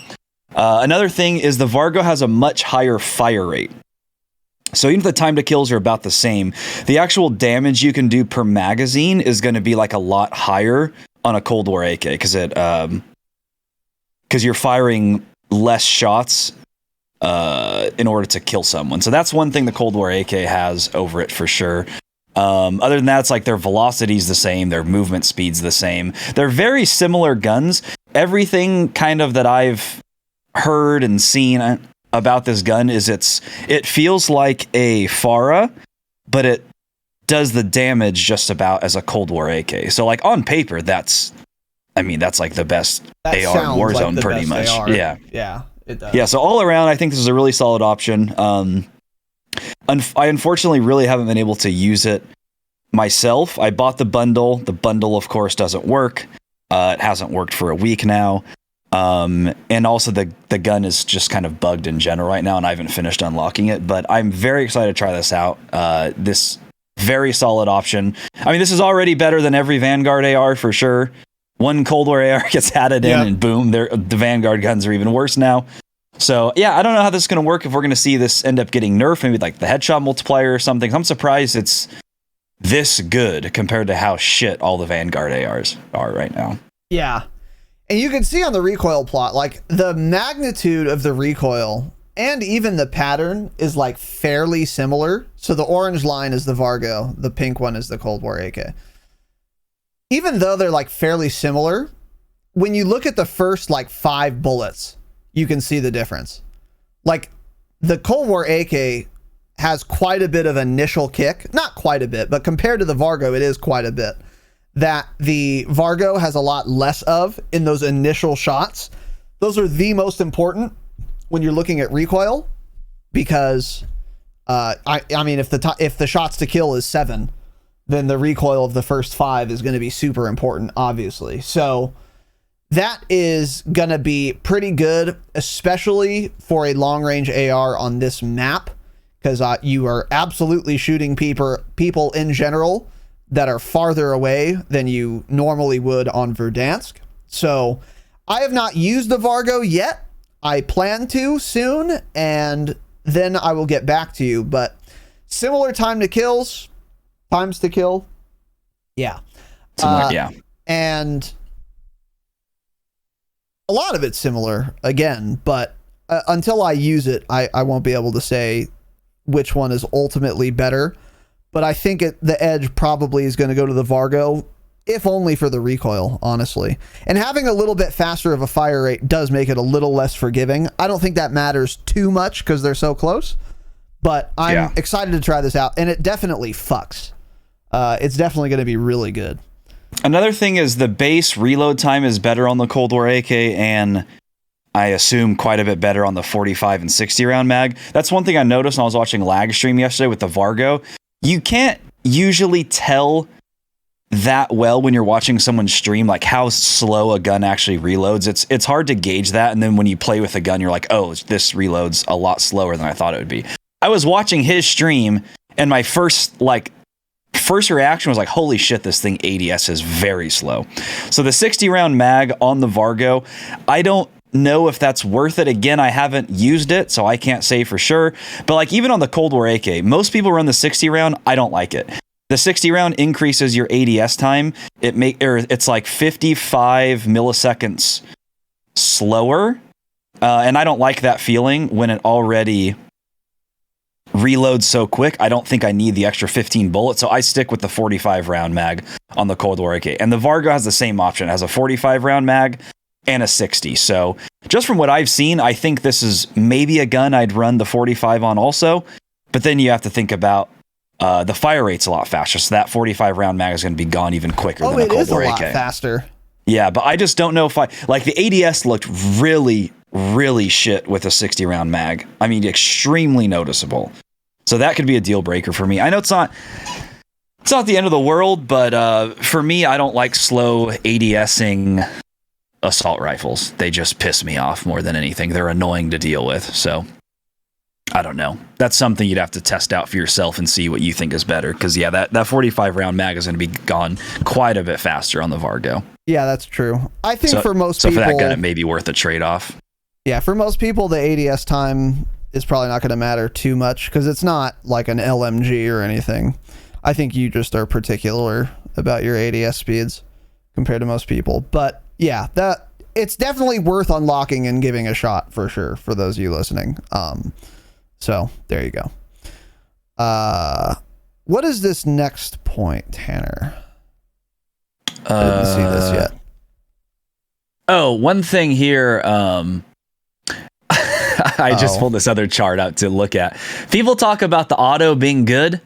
Another thing is the Vargo has a much higher fire rate. So even if the time to kills are about the same, the actual damage you can do per magazine is going to be like a lot higher on a Cold War AK because you're firing less shots in order to kill someone. So that's one thing the Cold War AK has over it for sure. Other than that, it's like their velocity's the same, their movement speed's the same. They're very similar guns. Everything kind of that I've heard and seen about this gun is it feels like a Farah, but it does the damage just about as a Cold War AK. So like on paper, that's like the best AR in Warzone, like pretty much. AR. Yeah, it does. Yeah, so all around, I think this is a really solid option. I unfortunately really haven't been able to use it myself. I bought the bundle. The bundle, of course, doesn't work. It hasn't worked for a week now. And also the gun is just kind of bugged in general right now, and I haven't finished unlocking it, but I'm very excited to try this out. This very solid option. I mean, this is already better than every Vanguard AR for sure. One Cold War AR gets added in and boom, the Vanguard guns are even worse now. So yeah, I don't know how this is going to work, if we're going to see this end up getting nerfed, maybe like the headshot multiplier or something. I'm surprised it's this good compared to how shit all the Vanguard ARs are right now. Yeah. And you can see on the recoil plot, like the magnitude of the recoil and even the pattern is like fairly similar. So the orange line is the Vargo, the pink one is the Cold War AK. Even though they're like fairly similar, when you look at the first like 5 bullets, you can see the difference. Like the Cold War AK has quite a bit of initial kick, not quite a bit, but compared to the Vargo, it is quite a bit that the Vargo has a lot less of in those initial shots. Those are the most important when you're looking at recoil, because I mean, if the shots to kill is 7, then the recoil of the first 5 is going to be super important, obviously. So that is going to be pretty good, especially for a long range AR on this map, because you are absolutely shooting people in general that are farther away than you normally would on Verdansk. So I have not used the Vargo yet. I plan to soon, and then I will get back to you. But similar times to kill. Yeah. Yeah. And a lot of it's similar again, but until I use it, I won't be able to say which one is ultimately better. But I think the edge probably is going to go to the Vargo, if only for the recoil, honestly. And having a little bit faster of a fire rate does make it a little less forgiving. I don't think that matters too much because they're so close, but I'm excited to try this out, and it definitely fucks. It's definitely going to be really good. Another thing is the base reload time is better on the Cold War AK, and I assume quite a bit better on the 45 and 60 round mag. That's one thing I noticed when I was watching lag stream yesterday with the Vargo. You can't usually tell that well when you're watching someone stream, like how slow a gun actually reloads. It's hard to gauge that, and then when you play with a gun, you're like, oh, this reloads a lot slower than I thought it would be. I was watching his stream, and my first reaction was like, holy shit, this thing ADS is very slow. So the 60 round mag on the Vargo, I don't know if that's worth it. Again, I haven't used it, so I can't say for sure. But like even on the Cold War AK, most people run the 60 round. I don't like it. The 60 round increases your ADS time. It's like 55 milliseconds slower, and I don't like that feeling when it already reloads so quick. I don't think I need the extra 15 bullets, so I stick with the 45 round mag on the Cold War AK. And the Vargo has the same option. It has a 45 round mag and a 60. So just from what I've seen, I think this is maybe a gun I'd run the 45 on also. But then you have to think about the fire rate's a lot faster. So that 45 round mag is going to be gone even quicker than a Cold War AK. Oh, it is a lot faster. Yeah, but I just don't know if the ADS looked really, really shit with a 60 round mag. I mean, extremely noticeable. So that could be a deal breaker for me. I know it's not the end of the world, but for me, I don't like slow ADSing assault rifles. They just piss me off more than anything. They're annoying to deal with. So I don't know. That's something you'd have to test out for yourself and see what you think is better. Because yeah, that 45 round mag is going to be gone quite a bit faster on the Vargo. Yeah, that's true. I think for most people, for that gun, it may be worth a trade-off. Yeah, for most people, the ADS time is probably not going to matter too much because it's not like an LMG or anything. I think you just are particular about your ADS speeds compared to most people. But yeah, it's definitely worth unlocking and giving a shot for sure for those of you listening. So there you go. What is this next point, Tanner? I didn't see this yet. Oh, one thing here. I just pulled this other chart out to look at. People talk about the auto being good.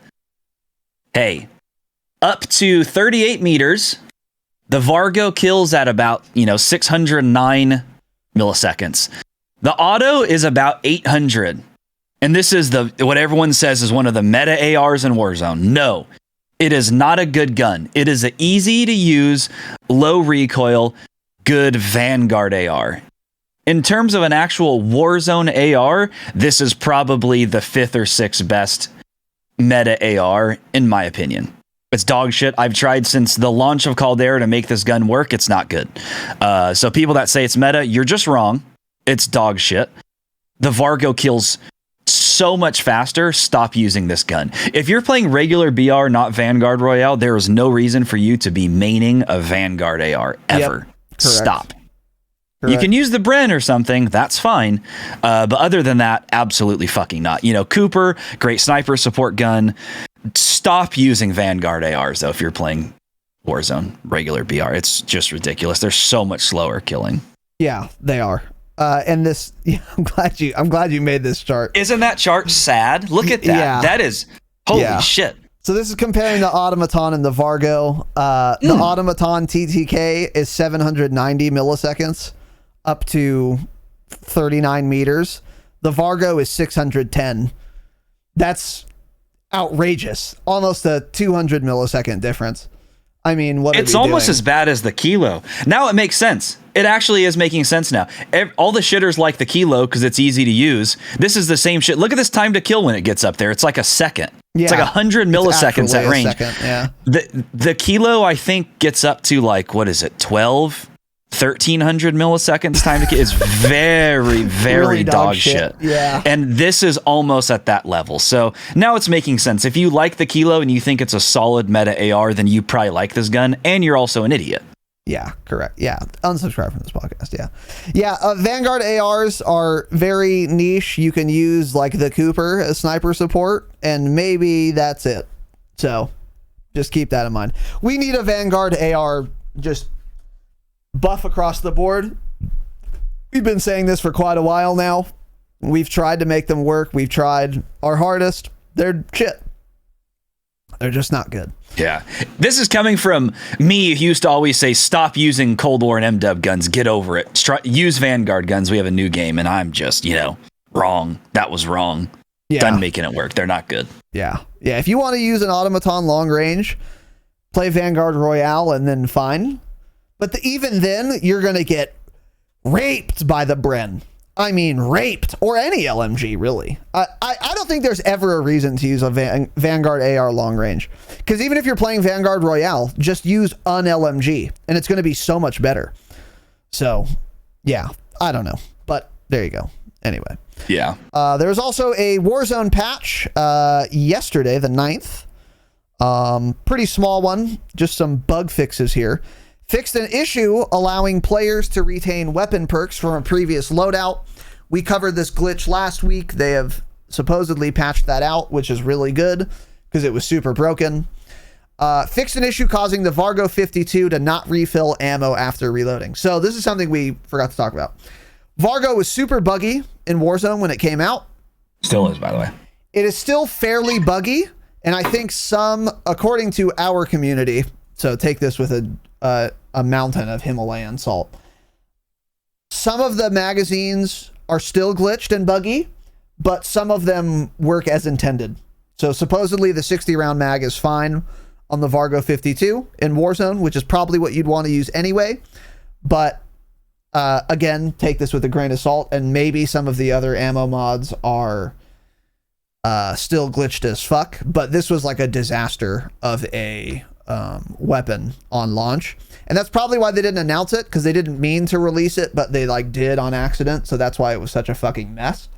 Hey, up to 38 meters, the Vargo kills at about 609 milliseconds. The auto is about 800. And this is what everyone says is one of the meta ARs in Warzone. No, it is not a good gun. It is an easy to use, low recoil, good Vanguard AR. In terms of an actual Warzone AR, this is probably the 5th or 6th best meta AR, in my opinion. It's dog shit. I've tried since the launch of Caldera to make this gun work. It's not good. So people that say it's meta, you're just wrong. It's dog shit. The Vargo kills so much faster. Stop using this gun. If you're playing regular BR, not Vanguard Royale, there is no reason for you to be maining a Vanguard AR ever. Yep. Stop. Correct. You can use the Bren or something. That's fine. But other than that, absolutely fucking not. You know, Cooper, great sniper support gun. Stop using Vanguard ARs, though, if you're playing Warzone, regular BR. It's just ridiculous. They're so much slower killing. Yeah, they are. And this, I'm glad you made this chart. Isn't that chart sad? Look at that. Yeah. That is, holy shit. So this is comparing the Automaton and the Vargo. The Automaton TTK is 790 milliseconds up to 39 meters. The Vargo is 610. That's outrageous. Almost a 200 millisecond difference. I mean, what it's almost as bad as the Kilo. Now it makes sense. It actually is making sense now. All the shitters like the Kilo because it's easy to use. This is the same shit. Look at this time to kill when it gets up there. It's like a second. Yeah. It's like 100 milliseconds at range. Yeah. The Kilo, I think, gets up to like, what is it, 1,300 milliseconds time to kill. It's very, very really dog shit. Yeah. And this is almost at that level. So now it's making sense. If you like the Kilo and you think it's a solid meta AR, then you probably like this gun, and you're also an idiot. Yeah, correct. Yeah, unsubscribe from this podcast. Yeah. Vanguard ARs are very niche. You can use like the Cooper as sniper support, and maybe that's it. So just keep that in mind. We need a Vanguard AR just buff across the board. We've been saying this for quite a while now. We've tried to make them work. We've tried our hardest. They're shit. They're just not good. Yeah. This is coming from me who used to always say, stop using Cold War and MW guns. Get over it. Use Vanguard guns. We have a new game. And I'm just, wrong. That was wrong. Yeah. Done making it work. They're not good. Yeah. Yeah. If you want to use an Automaton long range, play Vanguard Royale and then fine. But even then, you're going to get raped by the Bren. I mean, raped. Or any LMG, really. I don't think there's ever a reason to use a Vanguard AR long range. Because even if you're playing Vanguard Royale, just use an LMG. And it's going to be so much better. So, yeah. I don't know. But there you go. Anyway. Yeah. There's also a Warzone patch yesterday, the 9th. Pretty small one. Just some bug fixes here. Fixed an issue allowing players to retain weapon perks from a previous loadout. We covered this glitch last week. They have supposedly patched that out, which is really good because it was super broken. Fixed an issue causing the Vargo 52 to not refill ammo after reloading. So this is something we forgot to talk about. Vargo was super buggy in Warzone when it came out. Still is, by the way. It is still fairly buggy, and I think according to our community, so take this with a mountain of Himalayan salt. Some of the magazines are still glitched and buggy, but some of them work as intended. So supposedly the 60 round mag is fine on the Vargo 52 in Warzone, which is probably what you'd want to use anyway. But again, take this with a grain of salt, and maybe some of the other ammo mods are still glitched as fuck. But this was like a disaster of a weapon on launch, and that's probably why they didn't announce it, because they didn't mean to release it, but they did on accident. So that's why it was such a fucking mess.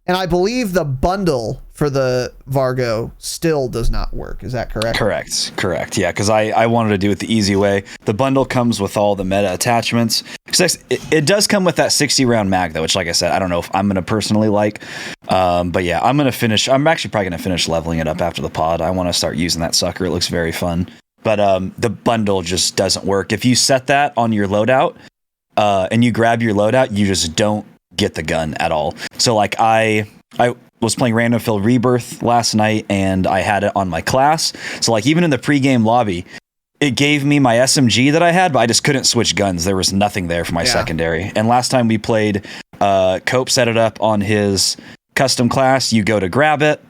And I believe the bundle for the Vargo still does not work. Is that correct? Correct. Yeah, because I wanted to do it the easy way. The bundle comes with all the meta attachments. It does come with that 60 round mag, though, which, like I said, I don't know if I'm going to personally like. But yeah, I'm actually probably going to finish leveling it up after the pod. I want to start using that sucker. It looks very fun. But the bundle just doesn't work. If you set that on your loadout and you grab your loadout, you just don't get the gun at all. So like I was playing Random Field Rebirth last night, and I had it on my class. So like even in the pregame lobby, it gave me my SMG that I had, but I just couldn't switch guns. There was nothing there for my secondary. And last time we played, Cope set it up on his custom class. You go to grab it,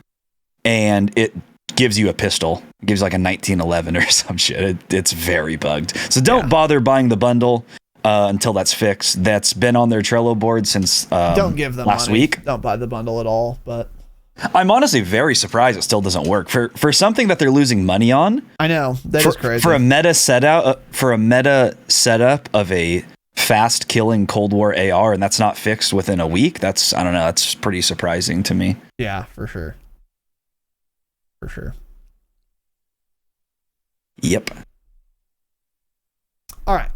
and it gives you a pistol. It gives like a 1911 or some shit. It's very bugged. So don't bother buying the bundle until that's fixed. That's been on their Trello board since don't give them last money. Week. Don't buy the bundle at all. But I'm honestly very surprised it still doesn't work for something that they're losing money on. I know that is crazy for a meta setup of a fast killing Cold War AR, and that's not fixed within a week. That's, I don't know, that's pretty surprising to me. Yeah, for sure. For sure. Yep. All right.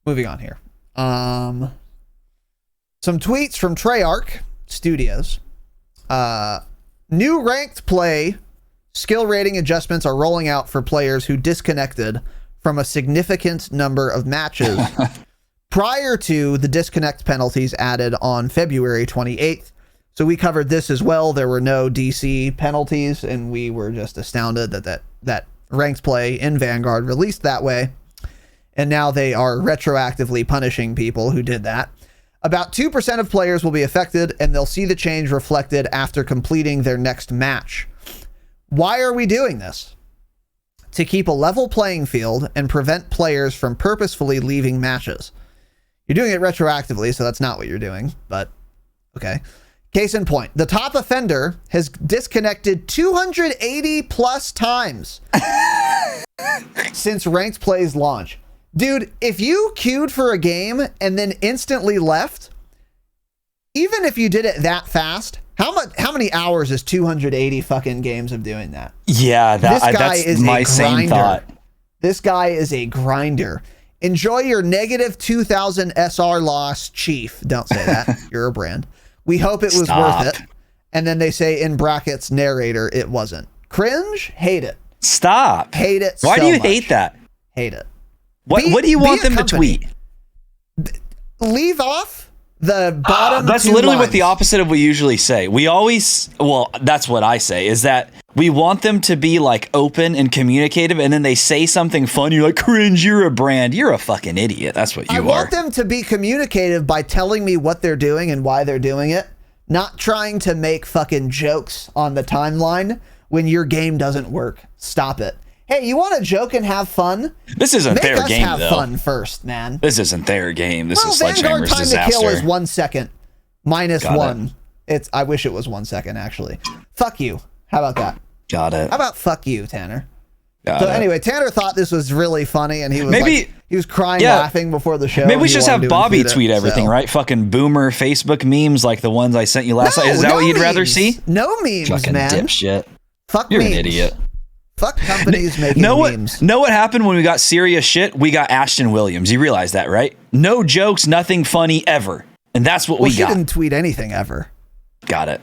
Moving on here. Some tweets from Treyarch Studios. New ranked play skill rating adjustments are rolling out for players who disconnected from a significant number of matches prior to the disconnect penalties added on February 28th. So we covered this as well. There were no DC penalties, and we were just astounded that ranked play in Vanguard released that way. And now they are retroactively punishing people who did that. About 2% of players will be affected, and they'll see the change reflected after completing their next match. Why are we doing this? To keep a level playing field and prevent players from purposefully leaving matches. You're doing it retroactively, so that's not what you're doing, but okay. Case in point, the top offender has disconnected 280 plus times since ranked play's launch. Dude, if you queued for a game and then instantly left, even if you did it that fast, how many hours is 280 fucking games of doing that? Yeah, that's my same thought. This guy is a grinder. Enjoy your negative 2,000 SR loss, Chief. Don't say that. You're a brand. We hope it was worth it. And then they say in brackets, narrator, it wasn't. Cringe? Hate it. Stop. Hate it. Why do you hate that? Hate it. What do you want them to tweet? Leave off the bottom. That's literally what the opposite of what we usually say. We always, well, that's what I say, is that we want them to be like open and communicative, and then they say something funny like, cringe, you're a brand. You're a fucking idiot. That's what you are. I want them to be communicative by telling me what they're doing and why they're doing it, not trying to make fucking jokes on the timeline when your game doesn't work. Stop it. Hey, you want to joke and have fun? This isn't their game, though. Make us have fun first, man. This isn't their game. This is Sledgehammer's Vanguard disaster. time to kill is 1 second. Minus Got one. I wish it was 1 second, actually. Fuck you. How about that? Got it. How about fuck you, Tanner? Anyway, Tanner thought this was really funny, and he was he was crying, laughing before the show. Maybe we should just have Bobby tweet everything, right? Fucking boomer Facebook memes like the ones I sent you last night. Is that what you'd rather see? No memes, fucking man. Dipshit. Fuck You're memes. an idiot. Fuck companies making memes. Know what happened when we got serious shit? We got Ashton Williams. You realize that, right? No jokes, nothing funny ever. And that's what we got. She didn't tweet anything ever. Got it.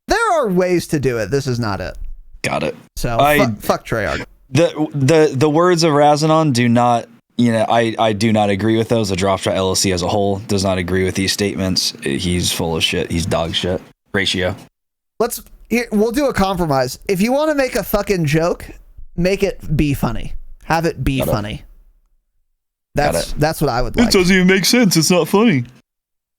There are ways to do it. This is not it. Got it. So fuck Treyarch. The words of Razinon do not, I do not agree with those. The Dropshot LLC as a whole does not agree with these statements. He's full of shit. He's dog shit. Ratio. We'll do a compromise. If you want to make a fucking joke, make it be funny. Have it be funny. That's what I would like. It doesn't even make sense. It's not funny.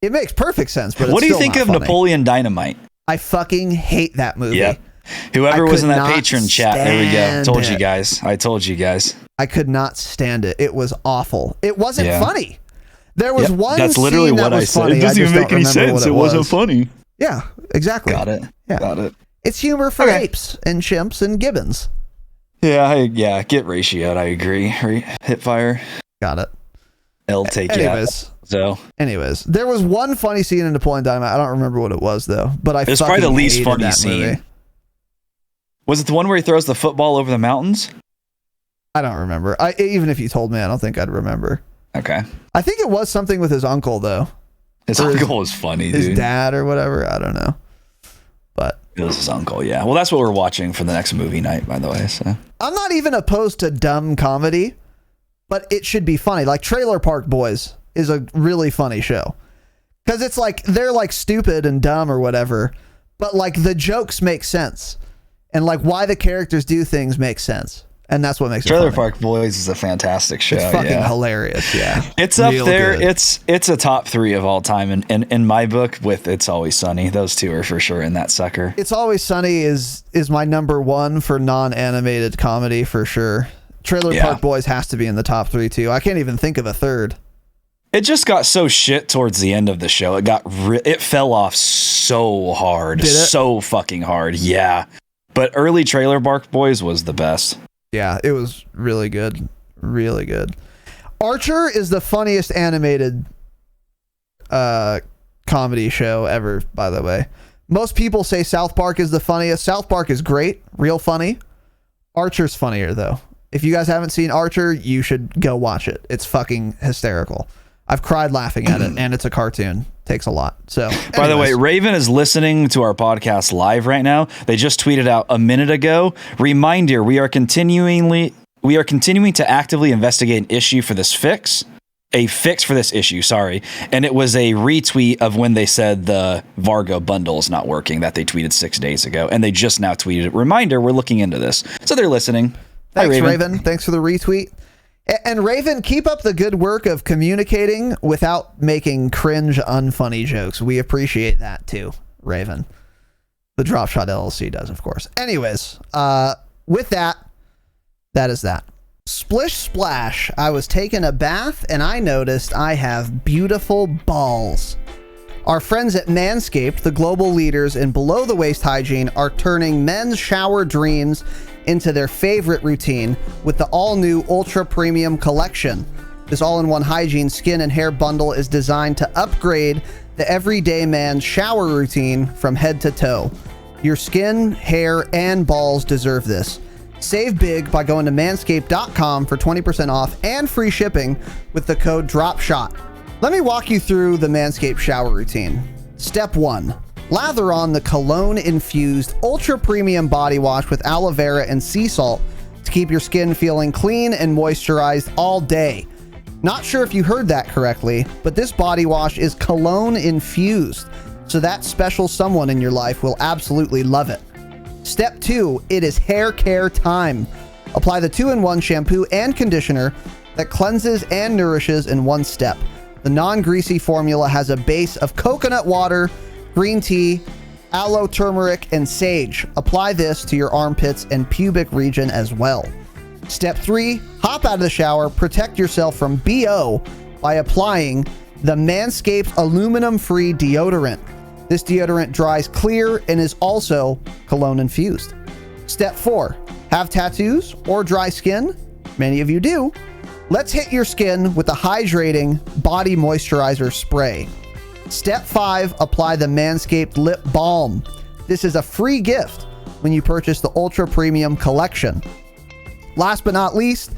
It makes perfect sense, but what it's do you still think not of funny. Napoleon Dynamite? I fucking hate that movie. Yeah. Whoever was in that could not patron chat, there we go. stand I told you guys. I could not stand it. It was awful. It wasn't funny. There was one That's literally scene what that I was said. funny. It doesn't even make any sense. It wasn't funny. Yeah, exactly. Got it. Yeah. Got it. It's humor for apes and chimps and gibbons. Yeah, get ratioed. I agree. Hipfire. Got it. L take Anyways. So. Anyways, there was one funny scene in Napoleon Dynamite. I don't remember what it was though, but it was probably the least funny that scene. Movie. Was it the one where he throws the football over the mountains? I don't remember. Even if you told me, I don't think I'd remember. Okay. I think it was something with his uncle though. His uncle was funny, dude. His dad or whatever. I don't know. But it was his uncle, yeah. Well, that's what we're watching for the next movie night, by the way. So I'm not even opposed to dumb comedy, but it should be funny. Like Trailer Park Boys is a really funny show. Because it's like, they're like stupid and dumb or whatever, but like the jokes make sense. And like why the characters do things makes sense. And that's what makes it Trailer funny. Park Boys is a fantastic show. It's fucking hilarious, yeah. It's up there. Good. It's a top 3 of all time in my book with It's Always Sunny. Those two are for sure in that sucker. It's Always Sunny is my number 1 for non-animated comedy for sure. Trailer Park Boys has to be in the top 3 too. I can't even think of a third. It just got so shit towards the end of the show. It fell off so hard. Did it? So fucking hard. Yeah. But early Trailer Park Boys was the best. Yeah, it was really good. Really good. Archer is the funniest animated comedy show ever, by the way. Most people say South Park is the funniest. South Park is great, real funny. Archer's funnier, though. If you guys haven't seen Archer, you should go watch it. It's fucking hysterical. I've cried laughing at it, and it's a cartoon. Takes a lot. So, by the way, Raven is listening to our podcast live right now. They just tweeted out a minute ago. Reminder: we are continuing to actively investigate an issue for this fix. A fix for this issue, sorry. And it was a retweet of when they said the Vargo bundle is not working that they tweeted 6 days ago. And they just now tweeted, reminder, we're looking into this. So they're listening. Thanks, Hi, Raven. Thanks for the retweet. And Raven, keep up the good work of communicating without making cringe, unfunny jokes. We appreciate that too, Raven. The Dropshot LLC does, of course. Anyways, with that is that. Splish splash, I was taking a bath and I noticed I have beautiful balls. Our friends at MANSCAPED, the global leaders in below-the-waist hygiene, are turning men's shower dreams into their favorite routine with the all-new Ultra Premium Collection. This all-in-one hygiene skin and hair bundle is designed to upgrade the everyday man's shower routine from head to toe. Your skin, hair, and balls deserve this. Save big by going to manscaped.com for 20% off and free shipping with the code DROPSHOT. Let me walk you through the Manscaped shower routine. Step 1. Lather on the cologne-infused ultra premium body wash with aloe vera and sea salt to keep your skin feeling clean and moisturized all day. Not sure if you heard that correctly, but this body wash is cologne-infused, so that special someone in your life will absolutely love it. Step 2, it is hair care time. Apply the 2-in-1 shampoo and conditioner that cleanses and nourishes in one step. The non-greasy formula has a base of coconut water, green tea, aloe, turmeric, and sage. Apply this to your armpits and pubic region as well. Step 3, hop out of the shower, protect yourself from BO by applying the Manscaped aluminum-free deodorant. This deodorant dries clear and is also cologne infused. Step 4, have tattoos or dry skin? Many of you do. Let's hit your skin with the hydrating body moisturizer spray. Step 5, apply the Manscaped Lip Balm. This is a free gift when you purchase the Ultra Premium Collection. Last but not least,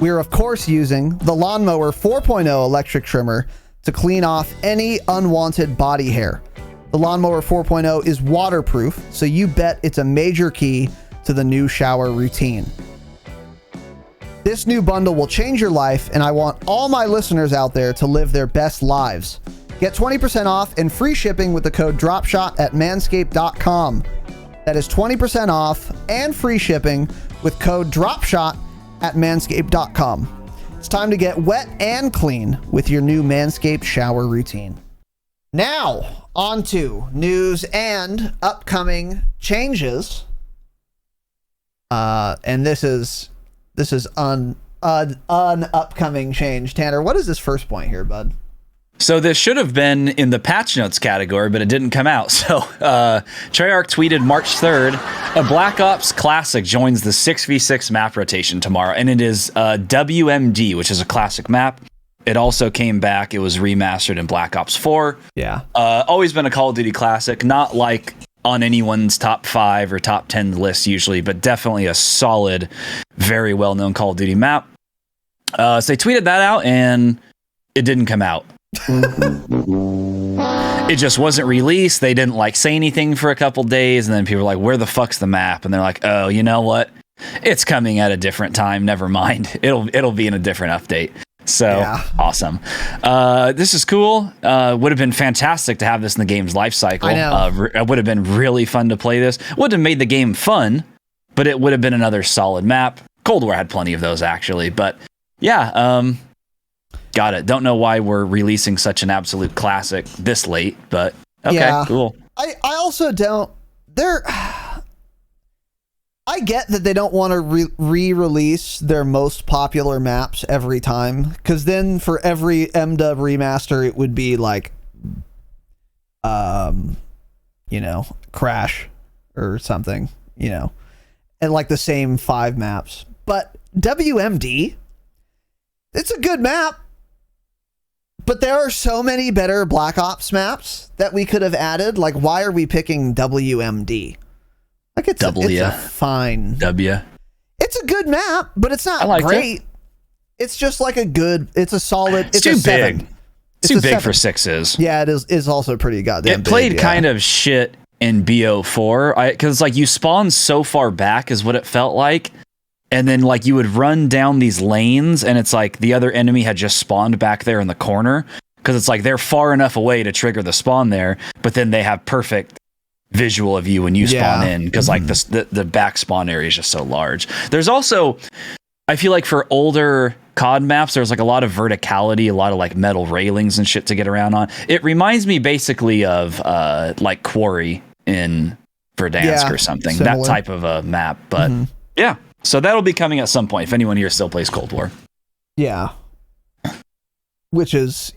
we're of course using the Lawnmower 4.0 electric trimmer to clean off any unwanted body hair. The Lawnmower 4.0 is waterproof, so you bet it's a major key to the new shower routine. This new bundle will change your life, and I want all my listeners out there to live their best lives. Get 20% off and free shipping with the code DROPSHOT at manscaped.com. That is 20% off and free shipping with code DROPSHOT at manscaped.com. It's time to get wet and clean with your new Manscaped shower routine. Now, on to news and upcoming changes. And this is an upcoming change. Tanner, what is this first point here, bud? So this should have been in the patch notes category, but it didn't come out. So Treyarch tweeted March 3rd, a Black Ops Classic joins the 6v6 map rotation tomorrow, and it is WMD, which is a classic map. It also came back. It was remastered in Black Ops 4. Yeah. Always been a Call of Duty classic, not like on anyone's top 5 or top 10 lists usually, but definitely a solid, very well-known Call of Duty map. So they tweeted that out, and it didn't come out. It just wasn't released. They didn't say anything for a couple days, and then people were like, where the fuck's the map? And they're like, oh, you know what? It's coming at a different time. Never mind. It'll be in a different update. So yeah. Awesome. This is cool. Would have been fantastic to have this in the game's life cycle. I know. It would have been really fun to play this. Would have made the game fun, but it would have been another solid map. Cold War had plenty of those actually, but yeah, got it. Don't know why we're releasing such an absolute classic this late, but okay, yeah. Cool. I also don't. I get that they don't want to re-release their most popular maps every time, because then for every MDub remaster, it would be like, Crash or something, and like the same 5 maps. But WMD, It's a good map. But there are so many better Black Ops maps that we could have added. Like, why are we picking WMD? Like, it's a fine W. It's a good map, but it's not great. It's just like it's a solid. It's too a big. 7. It's too big for 6s. Yeah, it is also pretty goddamn big. It played kind of shit in BO4 because like you spawn so far back is what it felt like. And then like you would run down these lanes and it's like the other enemy had just spawned back there in the corner because it's like they're far enough away to trigger the spawn there, but then they have perfect visual of you when you spawn in because like the back spawn area is just so large. There's also, I feel like for older COD maps, there's like a lot of verticality, a lot of like metal railings and shit to get around on. It reminds me basically of like Quarry in Verdansk or something, similar. That type of a map. But yeah, so that'll be coming at some point if anyone here still plays Cold War. Yeah. Which is,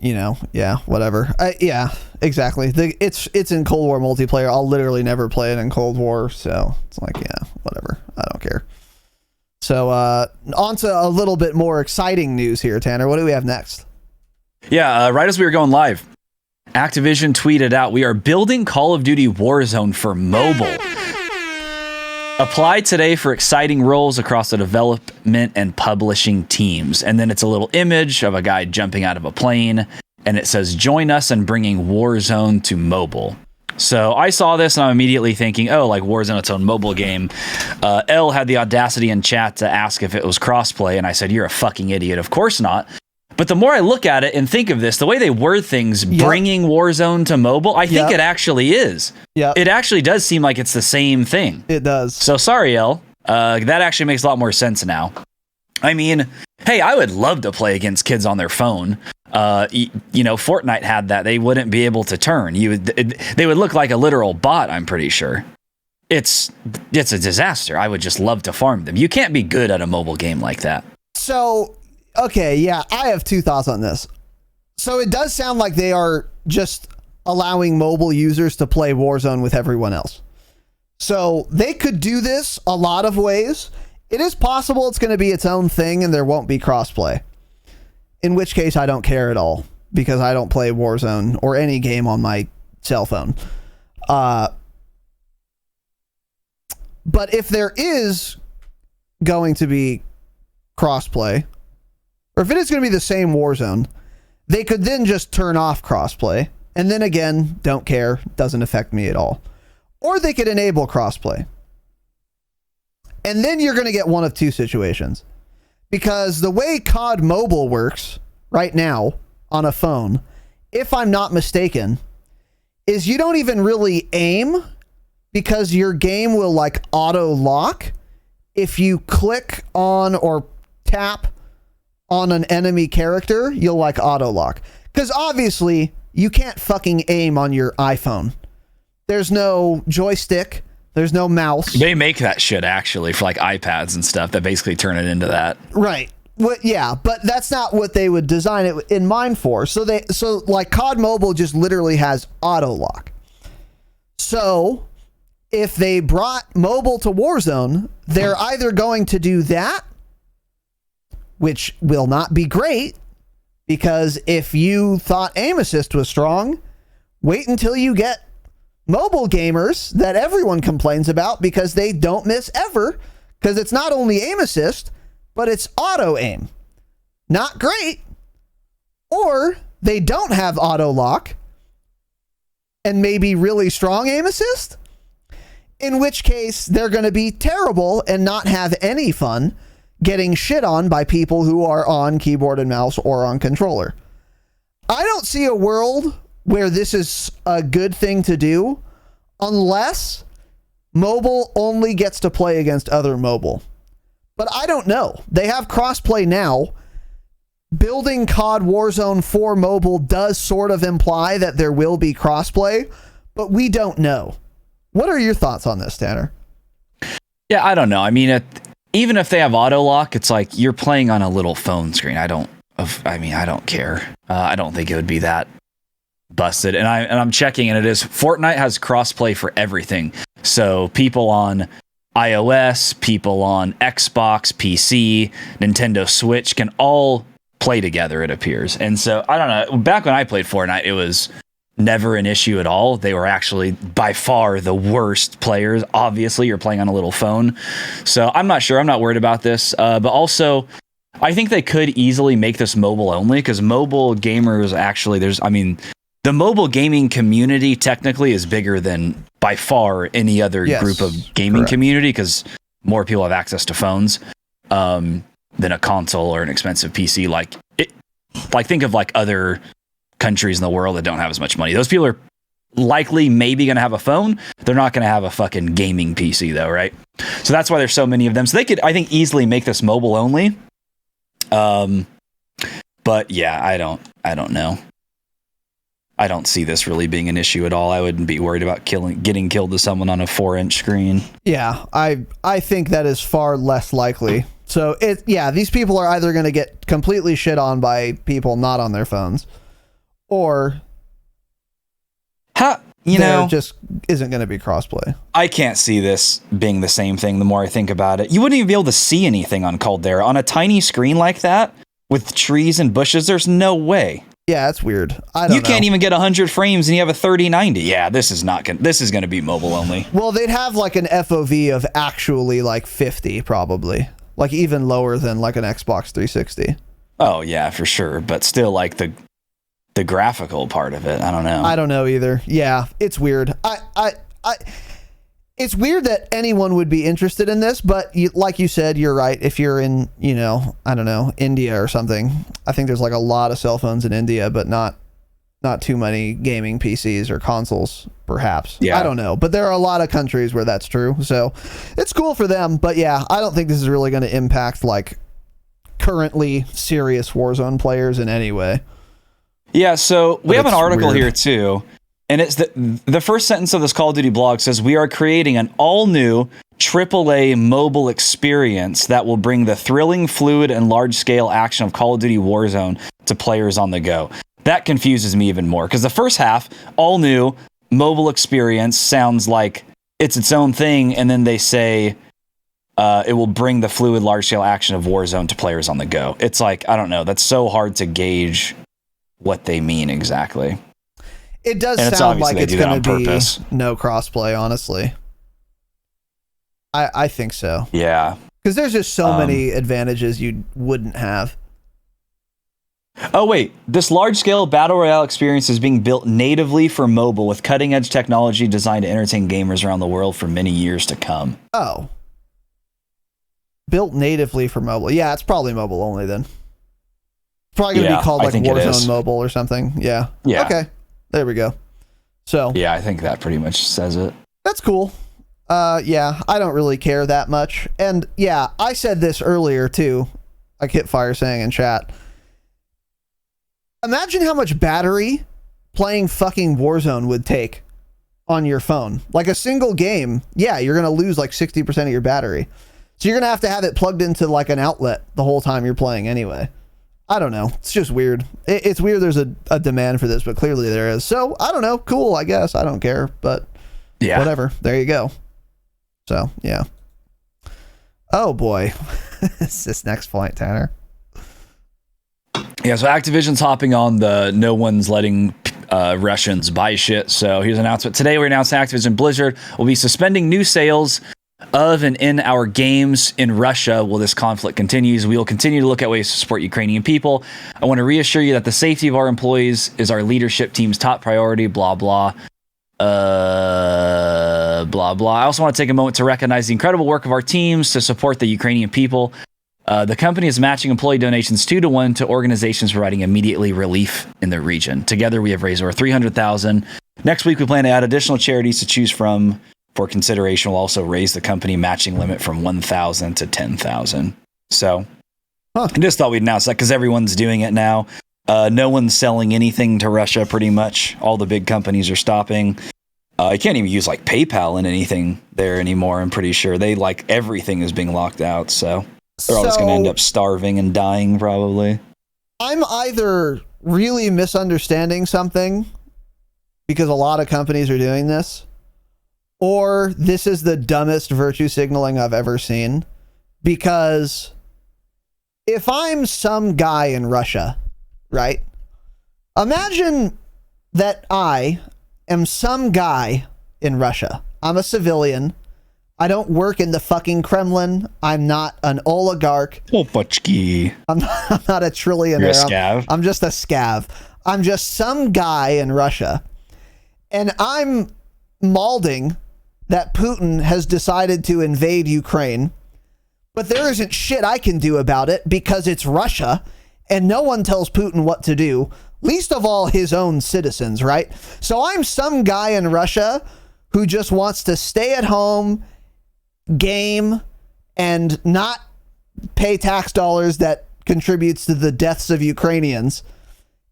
whatever. Yeah, exactly. It's in Cold War multiplayer. I'll literally never play it in Cold War, so it's like, yeah, whatever. I don't care. So, on to a little bit more exciting news here, Tanner. What do we have next? Yeah, right as we were going live, Activision tweeted out, "We are building Call of Duty Warzone for mobile. Apply today for exciting roles across the development and publishing teams." And then it's a little image of a guy jumping out of a plane, and it says, "Join us in bringing Warzone to mobile." So I saw this and I'm immediately thinking, oh, like Warzone, its own mobile game. L had the audacity in chat to ask if it was crossplay, and I said, "You're a fucking idiot. Of course not." But the more I look at it and think of this, the way they word things, bringing Warzone to mobile, I think it actually is. Yeah, it actually does seem like it's the same thing. It does. So sorry, L. That actually makes a lot more sense now. I mean, hey, I would love to play against kids on their phone. Fortnite had that. They wouldn't be able to turn. They would look like a literal bot, I'm pretty sure. It's a disaster. I would just love to farm them. You can't be good at a mobile game like that. So, okay, yeah, I have two thoughts on this. So it does sound like they are just allowing mobile users to play Warzone with everyone else. So they could do this a lot of ways. It is possible it's going to be its own thing and there won't be crossplay. In which case I don't care at all because I don't play Warzone or any game on my cell phone. But if there is going to be crossplay, or if it is going to be the same Warzone, they could then just turn off crossplay. And then again, don't care. Doesn't affect me at all. Or they could enable crossplay. And then you're going to get one of two situations. Because the way COD Mobile works right now on a phone, if I'm not mistaken, is you don't even really aim because your game will like auto lock if you click on or tap on an enemy character, you'll like auto lock. Because obviously you can't fucking aim on your iPhone. There's no joystick. There's no mouse. They make that shit actually for like iPads and stuff that basically turn it into that. Right. Well, yeah, but that's not what they would design it in mind for. So like COD Mobile just literally has auto lock. So if they brought mobile to Warzone, they're either going to do that, which will not be great, because if you thought aim assist was strong, wait until you get mobile gamers that everyone complains about because they don't miss ever, because it's not only aim assist, but it's auto aim. Not great. Or they don't have auto lock and maybe really strong aim assist, in which case they're going to be terrible and not have any fun getting shit on by people who are on keyboard and mouse or on controller. I don't see a world where this is a good thing to do unless mobile only gets to play against other mobile. But I don't know. They have crossplay now. Building COD Warzone for mobile does sort of imply that there will be crossplay, but we don't know. What are your thoughts on this, Tanner? Yeah, I don't know. I mean, even if they have auto lock, it's like you're playing on a little phone screen. I don't care. I don't think it would be that busted. And I'm checking, and it is Fortnite has crossplay for everything. So people on iOS, people on Xbox, PC, Nintendo Switch can all play together, it appears. And so I don't know, back when I played Fortnite, it was never an issue at all. They were actually by far the worst players. Obviously, you're playing on a little phone. So I'm not sure. I'm not worried about this. But also, I think they could easily make this mobile only, because mobile gamers actually, the mobile gaming community technically is bigger than by far any other group of gaming community, because more people have access to phones than a console or an expensive PC. Like think of like other countries in the world that don't have as much money. Those people are likely maybe going to have a phone. They're not going to have a fucking gaming PC though, right? So that's why there's so many of them. So they could, I think, easily make this mobile only. But yeah, I don't know. I don't see this really being an issue at all. I wouldn't be worried about getting killed to someone on a 4-inch screen. Yeah, I think that is far less likely. So these people are either going to get completely shit on by people not on their phones, or there just isn't going to be crossplay. I can't see this being the same thing the more I think about it. You wouldn't even be able to see anything on Caldera. On a tiny screen like that, with trees and bushes, there's no way. Yeah, it's weird. I don't know. You can't even get 100 frames and you have a 3090. Yeah, this is going to be mobile only. Well, they'd have like an FOV of actually like 50 probably. Like even lower than like an Xbox 360. Oh, yeah, for sure. But still, like the graphical part of it, I don't know. I don't know either. Yeah, it's weird. It's weird that anyone would be interested in this, but like you said, you're right. If you're in, I don't know, India or something, I think there's like a lot of cell phones in India, but not too many gaming PCs or consoles, perhaps. Yeah. I don't know, but there are a lot of countries where that's true. So it's cool for them. But yeah, I don't think this is really going to impact like currently serious Warzone players in any way. Yeah, so we have an article weird here too, and it's the first sentence of this Call of Duty blog says, "We are creating an all-new AAA mobile experience that will bring the thrilling, fluid, and large-scale action of Call of Duty Warzone to players on the go." That confuses me even more, because the first half, all new mobile experience, sounds like it's its own thing, and then they say it will bring the fluid, large-scale action of Warzone to players on the go. It's like, I don't know, that's so hard to gauge what they mean exactly. It does sound like it's going to be no crossplay, honestly. I think so. Yeah. Because there's just so many advantages you wouldn't have. Oh, wait. This large-scale Battle Royale experience is being built natively for mobile with cutting-edge technology designed to entertain gamers around the world for many years to come. Oh. Built natively for mobile. Yeah, it's probably mobile only then. Probably going to be called like Warzone Mobile or something. Yeah. Yeah. Okay. There we go. So. Yeah, I think that pretty much says it. That's cool. Yeah, I don't really care that much. And yeah, I said this earlier too. Like Hitfire saying in chat. Imagine how much battery playing fucking Warzone would take on your phone. Like a single game. Yeah, you're going to lose like 60% of your battery. So you're going to have it plugged into like an outlet the whole time you're playing anyway. I don't know. It's just weird. It's weird there's a demand for this, but clearly there is. So, I don't know. Cool, I guess. I don't care. But yeah, whatever. There you go. So, yeah. Oh, boy. It's this next point, Tanner. Yeah, so Activision's hopping on the no one's letting Russians buy shit. So here's an announcement. Today we're announcing Activision Blizzard will be suspending new sales of and in our games in Russia while this conflict continues. We will continue to look at ways to support Ukrainian people. I want to reassure you that the safety of our employees is our leadership team's top priority, blah, blah. Blah, blah. I also want to take a moment to recognize the incredible work of our teams to support the Ukrainian people. The company is matching employee donations 2-to-1 to organizations providing immediately relief in the region. Together, we have raised over $300,000. Next week, we plan to add additional charities to choose from. For consideration, we'll also raise the company matching limit from $1,000 to $10,000. So, I just thought we'd announce that because everyone's doing it now. No one's selling anything to Russia, pretty much. All the big companies are stopping. You can't even use like PayPal and anything there anymore. I'm pretty sure everything is being locked out. So they're all just going to end up starving and dying, probably. I'm either really misunderstanding something because a lot of companies are doing this, or this is the dumbest virtue signaling I've ever seen, because if I'm some guy in Russia, right? Imagine that I am some guy in Russia. I'm a civilian. I don't work in the fucking Kremlin. I'm not an oligarch. Opachki. I'm not a trillionaire. You're a scav. I'm just a scav. I'm just some guy in Russia. And I'm mauling that Putin has decided to invade Ukraine. But there isn't shit I can do about it because it's Russia. And no one tells Putin what to do. Least of all his own citizens, right? So I'm some guy in Russia who just wants to stay at home, game, and not pay tax dollars that contributes to the deaths of Ukrainians.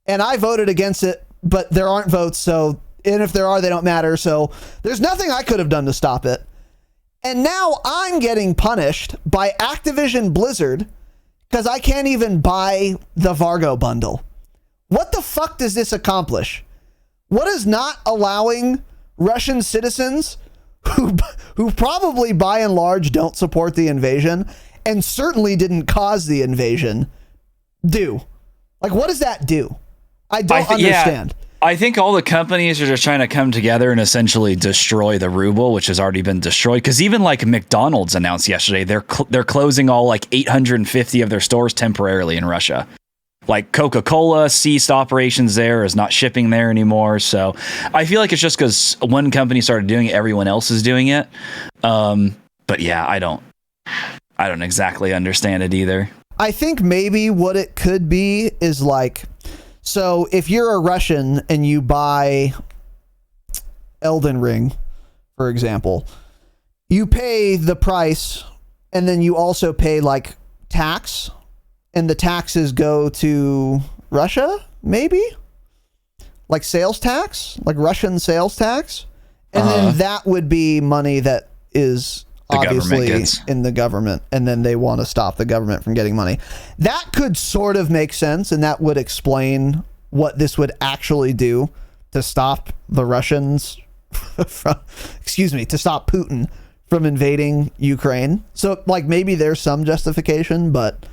And I voted against it, but there aren't votes, so, and if there are, they don't matter, so there's nothing I could have done to stop it. And now I'm getting punished by Activision Blizzard because I can't even buy the Vargo bundle. What the fuck does this accomplish? What is not allowing Russian citizens who probably by and large don't support the invasion and certainly didn't cause the invasion do? Like, what does that do? I don't understand. Yeah, I think all the companies are just trying to come together and essentially destroy the ruble, which has already been destroyed. Because even like McDonald's announced yesterday, they're closing all like 850 of their stores temporarily in Russia. Like Coca-Cola ceased operations there, is not shipping there anymore. So I feel like it's just because one company started doing it, everyone else is doing it. But yeah, I don't exactly understand it either. I think maybe what it could be is like, so if you're a Russian and you buy Elden Ring, for example, you pay the price and then you also pay like tax. And the taxes go to Russia, maybe? Like sales tax? Like Russian sales tax? And then that would be money that is obviously in the government. And then they want to stop the government from getting money. That could sort of make sense. And that would explain what this would actually do to stop the Russians from, to stop Putin from invading Ukraine. So like maybe there's some justification, but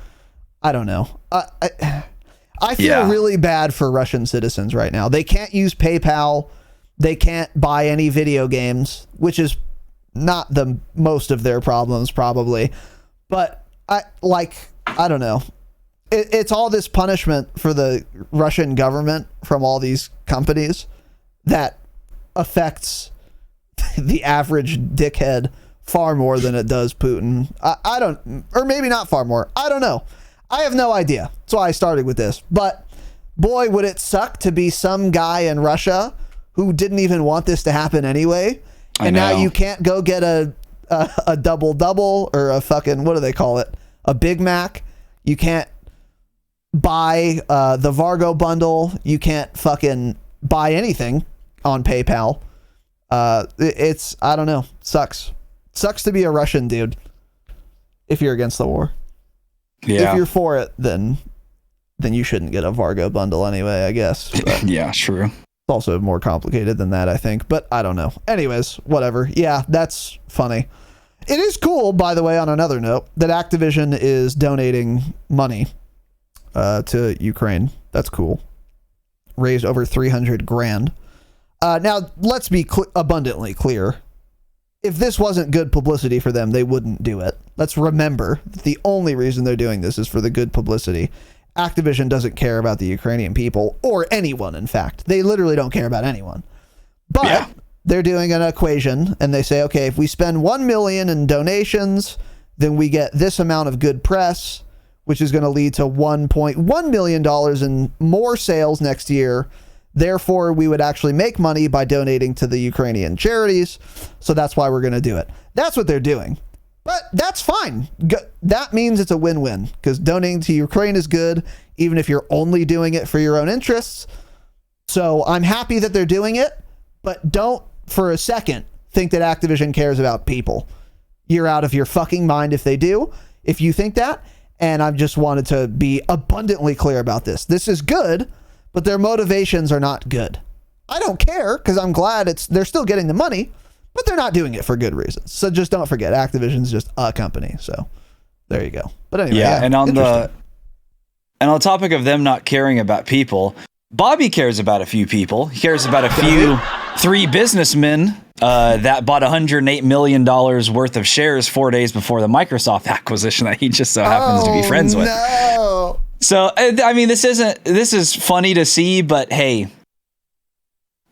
I don't know. I feel really bad for Russian citizens right now. They can't use PayPal. They can't buy any video games, which is not the most of their problems probably. But I don't know. It's all this punishment for the Russian government from all these companies that affects the average dickhead far more than it does Putin. I don't, or maybe not far more. I don't know. I have no idea. That's why I started with this. But boy, would it suck to be some guy in Russia who didn't even want this to happen anyway. And now you can't go get a double-double or a fucking, what do they call it? A Big Mac. You can't buy the Vargo bundle. You can't fucking buy anything on PayPal. It's, I don't know. Sucks. Sucks to be a Russian dude if you're against the war. Yeah. If you're for it, then you shouldn't get a Vargo bundle anyway, I guess. But yeah, true. It's also more complicated than that, I think. But I don't know. Anyways, whatever. Yeah, that's funny. It is cool, by the way, on another note, that Activision is donating money to Ukraine. That's cool. Raised over 300 grand. Now, let's be abundantly clear. If this wasn't good publicity for them, they wouldn't do it. Let's remember that the only reason they're doing this is for the good publicity. Activision doesn't care about the Ukrainian people or anyone, in fact. They literally don't care about anyone. But they're doing an equation and they say, okay, if we spend $1 million in donations, then we get this amount of good press, which is going to lead to $1.1 million in more sales next year. Therefore, we would actually make money by donating to the Ukrainian charities. So that's why we're going to do it. That's what they're doing. But that's fine. That means it's a win-win because donating to Ukraine is good, even if you're only doing it for your own interests. So I'm happy that they're doing it, but don't for a second think that Activision cares about people. You're out of your fucking mind if they do, if you think that. And I just wanted to be abundantly clear about this. This is good, but their motivations are not good. I don't care because I'm glad they're still getting the money, but they're not doing it for good reasons. So just don't forget, Activision's just a company. So there you go. But anyway, and on And on the topic of them not caring about people, Bobby cares about a few people. He cares about a few 3 businessmen that bought $108 million worth of shares 4 days before the Microsoft acquisition that he just so happens to be friends with. No. So, I mean, this is funny to see, but hey,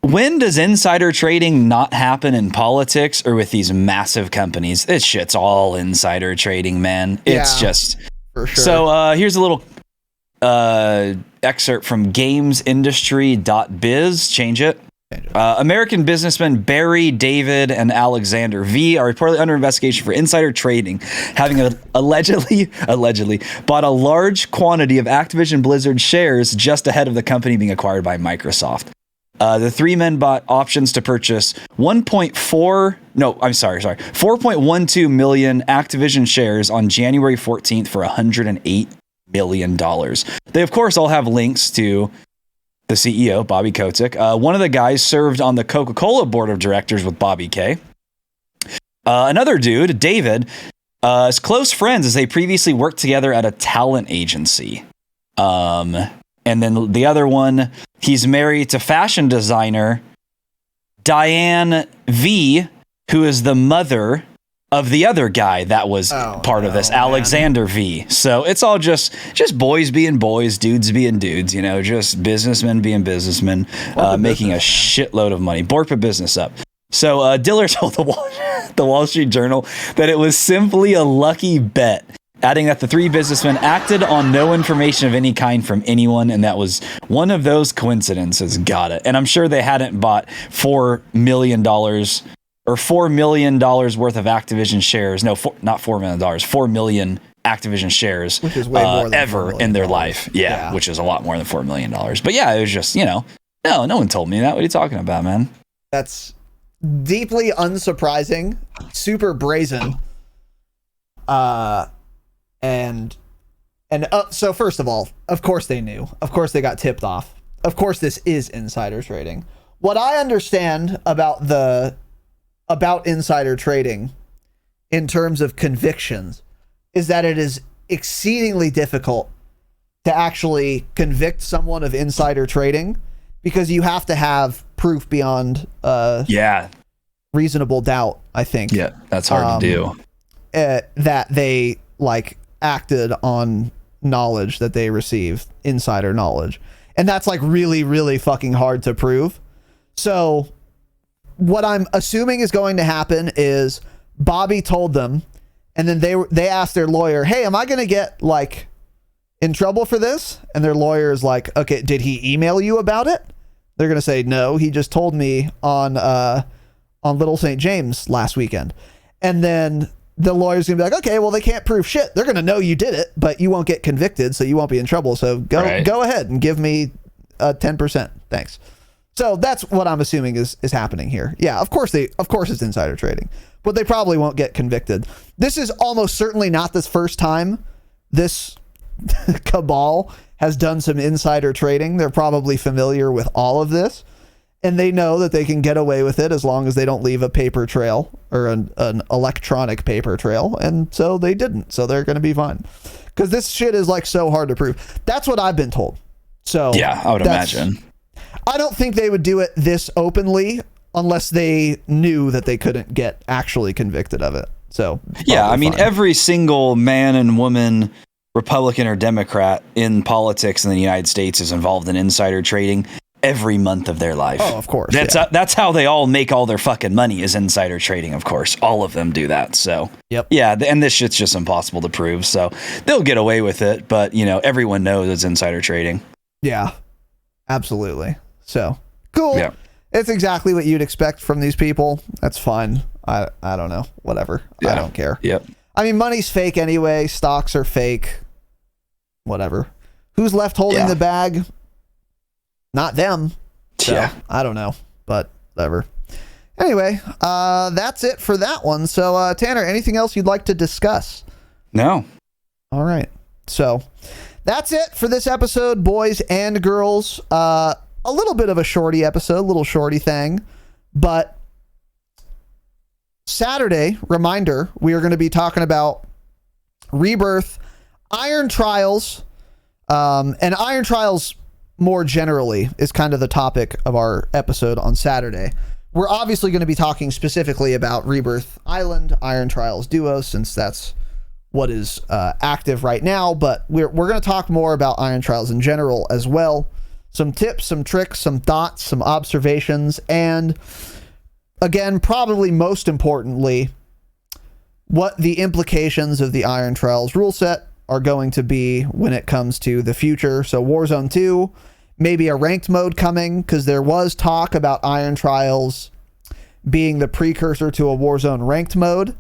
when does insider trading not happen in politics or with these massive companies? This shit's all insider trading, man. It's just... For sure. So here's a little excerpt from gamesindustry.biz. Change it. American businessmen Barry, David, and Alexander V are reportedly under investigation for insider trading, having allegedly bought a large quantity of Activision Blizzard shares just ahead of the company being acquired by Microsoft. The 3 men bought options to purchase 4.12 million Activision shares on January 14th for $108 million. They, of course, all have links to the CEO, Bobby Kotick. One of the guys served on the Coca-Cola board of directors with Bobby K. Another dude, David, is close friends as they previously worked together at a talent agency. And then the other one, he's married to fashion designer Diane V, who is the mother of the other guy that was part of this, Alexander V. So it's all just boys being boys, dudes being dudes, you know, just businessmen being businessmen, making a shitload of money. Borp a business up. So Diller told the Wall Street Journal that it was simply a lucky bet, adding that the 3 businessmen acted on no information of any kind from anyone, and that was one of those coincidences. Got it. And I'm sure they hadn't bought $4 million or $4 million worth of Activision shares. No, not $4 million, 4 million Activision shares, which is way more than ever in their life. Yeah, which is a lot more than $4 million. But yeah, it was just, you know, no one told me that. What are you talking about, man? That's deeply unsurprising, super brazen. So first of all, of course they knew. Of course they got tipped off. Of course this is insider trading. What I understand about insider trading in terms of convictions is that it is exceedingly difficult to actually convict someone of insider trading because you have to have proof beyond reasonable doubt, I think. Yeah, that's hard to do. That they acted on knowledge that they received, insider knowledge. And that's really, really fucking hard to prove. So what I'm assuming is going to happen is Bobby told them, and then they asked their lawyer, hey, am I going to get in trouble for this? And their lawyer is like, okay, did he email you about it? They're going to say, no, he just told me on Little St. James last weekend. And then the lawyer's going to be like, okay, well, they can't prove shit. They're going to know you did it, but you won't get convicted, so you won't be in trouble. So go ahead and give me 10%. Thanks. So that's what I'm assuming is happening here. Yeah, of course it's insider trading, but they probably won't get convicted. This is almost certainly not the first time this cabal has done some insider trading. They're probably familiar with all of this, and they know that they can get away with it as long as they don't leave a paper trail or an electronic paper trail. And so they didn't. So they're going to be fine because this shit is so hard to prove. That's what I've been told. So yeah, I would imagine. I don't think they would do it this openly unless they knew that they couldn't get actually convicted of it. So yeah, I mean, every single man and woman, Republican or Democrat in politics in the United States is involved in insider trading every month of their life. Oh, of course. That's how they all make all their fucking money, is insider trading, of course. All of them do that. So yep. Yeah, and this shit's just impossible to prove. So they'll get away with it, but everyone knows it's insider trading. Yeah, absolutely. So cool. Yeah. It's exactly what you'd expect from these people. That's fine. I don't know. Whatever. Yeah. I don't care. Yep. I mean, money's fake anyway. Stocks are fake. Whatever. Who's left holding the bag? Not them. So, yeah. I don't know, but whatever. Anyway, that's it for that one. So, Tanner, anything else you'd like to discuss? No. All right. So that's it for this episode, boys and girls. A little bit of a shorty episode, a little shorty thing, but Saturday, reminder, we are going to be talking about Rebirth, Iron Trials, And Iron Trials more generally is kind of the topic of our episode on Saturday. We're obviously going to be talking specifically about Rebirth Island, Iron Trials Duo, since that's what is active right now, but we're going to talk more about Iron Trials in general as well. Some tips, some tricks, some thoughts, some observations, and again, probably most importantly, what the implications of the Iron Trials rule set are going to be when it comes to the future. So Warzone 2, maybe a ranked mode coming, because there was talk about Iron Trials being the precursor to a Warzone ranked mode.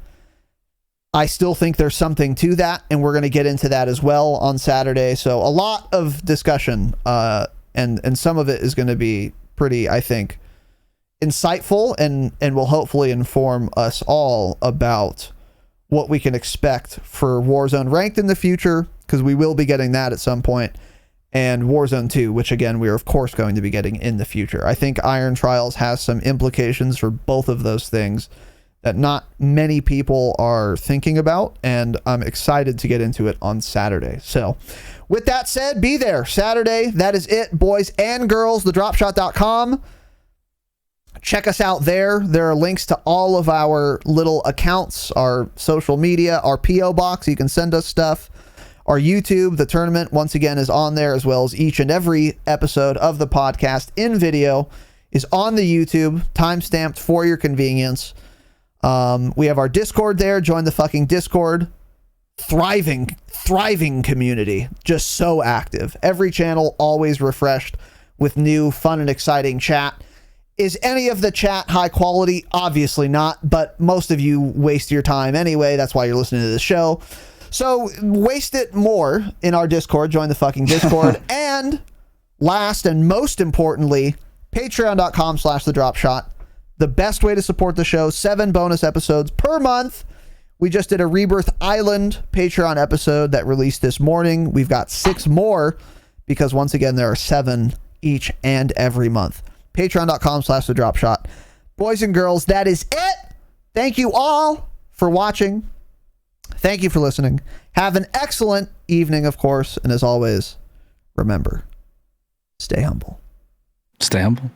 I still think there's something to that, and we're going to get into that as well on Saturday. So a lot of discussion, and some of it is going to be pretty, I think, insightful and will hopefully inform us all about what we can expect for Warzone ranked in the future, because we will be getting that at some point, and Warzone 2, which again, we are of course going to be getting in the future. I think Iron Trials has some implications for both of those things that not many people are thinking about, and I'm excited to get into it on Saturday. So with that said, be there Saturday. That is it, boys and girls. thedropshot.com. Check us out there. There are links to all of our little accounts, our social media, our P.O. box. You can send us stuff. Our YouTube, the tournament, once again, is on there, as well as each and every episode of the podcast in video is on the YouTube, time-stamped for your convenience. We have our Discord there. Join the fucking Discord. Thriving community. Just so active. Every channel always refreshed with new, fun, and exciting chat. Is any of the chat high quality? Obviously not, but most of you waste your time anyway. That's why you're listening to this show. So waste it more in our Discord. Join the fucking Discord. And last and most importantly, patreon.com/thedropshot. The best way to support the show. 7 bonus episodes per month. We just did a Rebirth Island Patreon episode that released this morning. We've got 6 more because once again, there are 7 each and every month. Patreon.com/thedropshot. Boys and girls, that is it. Thank you all for watching. Thank you for listening. Have an excellent evening, of course. And as always, remember, stay humble. Stay humble.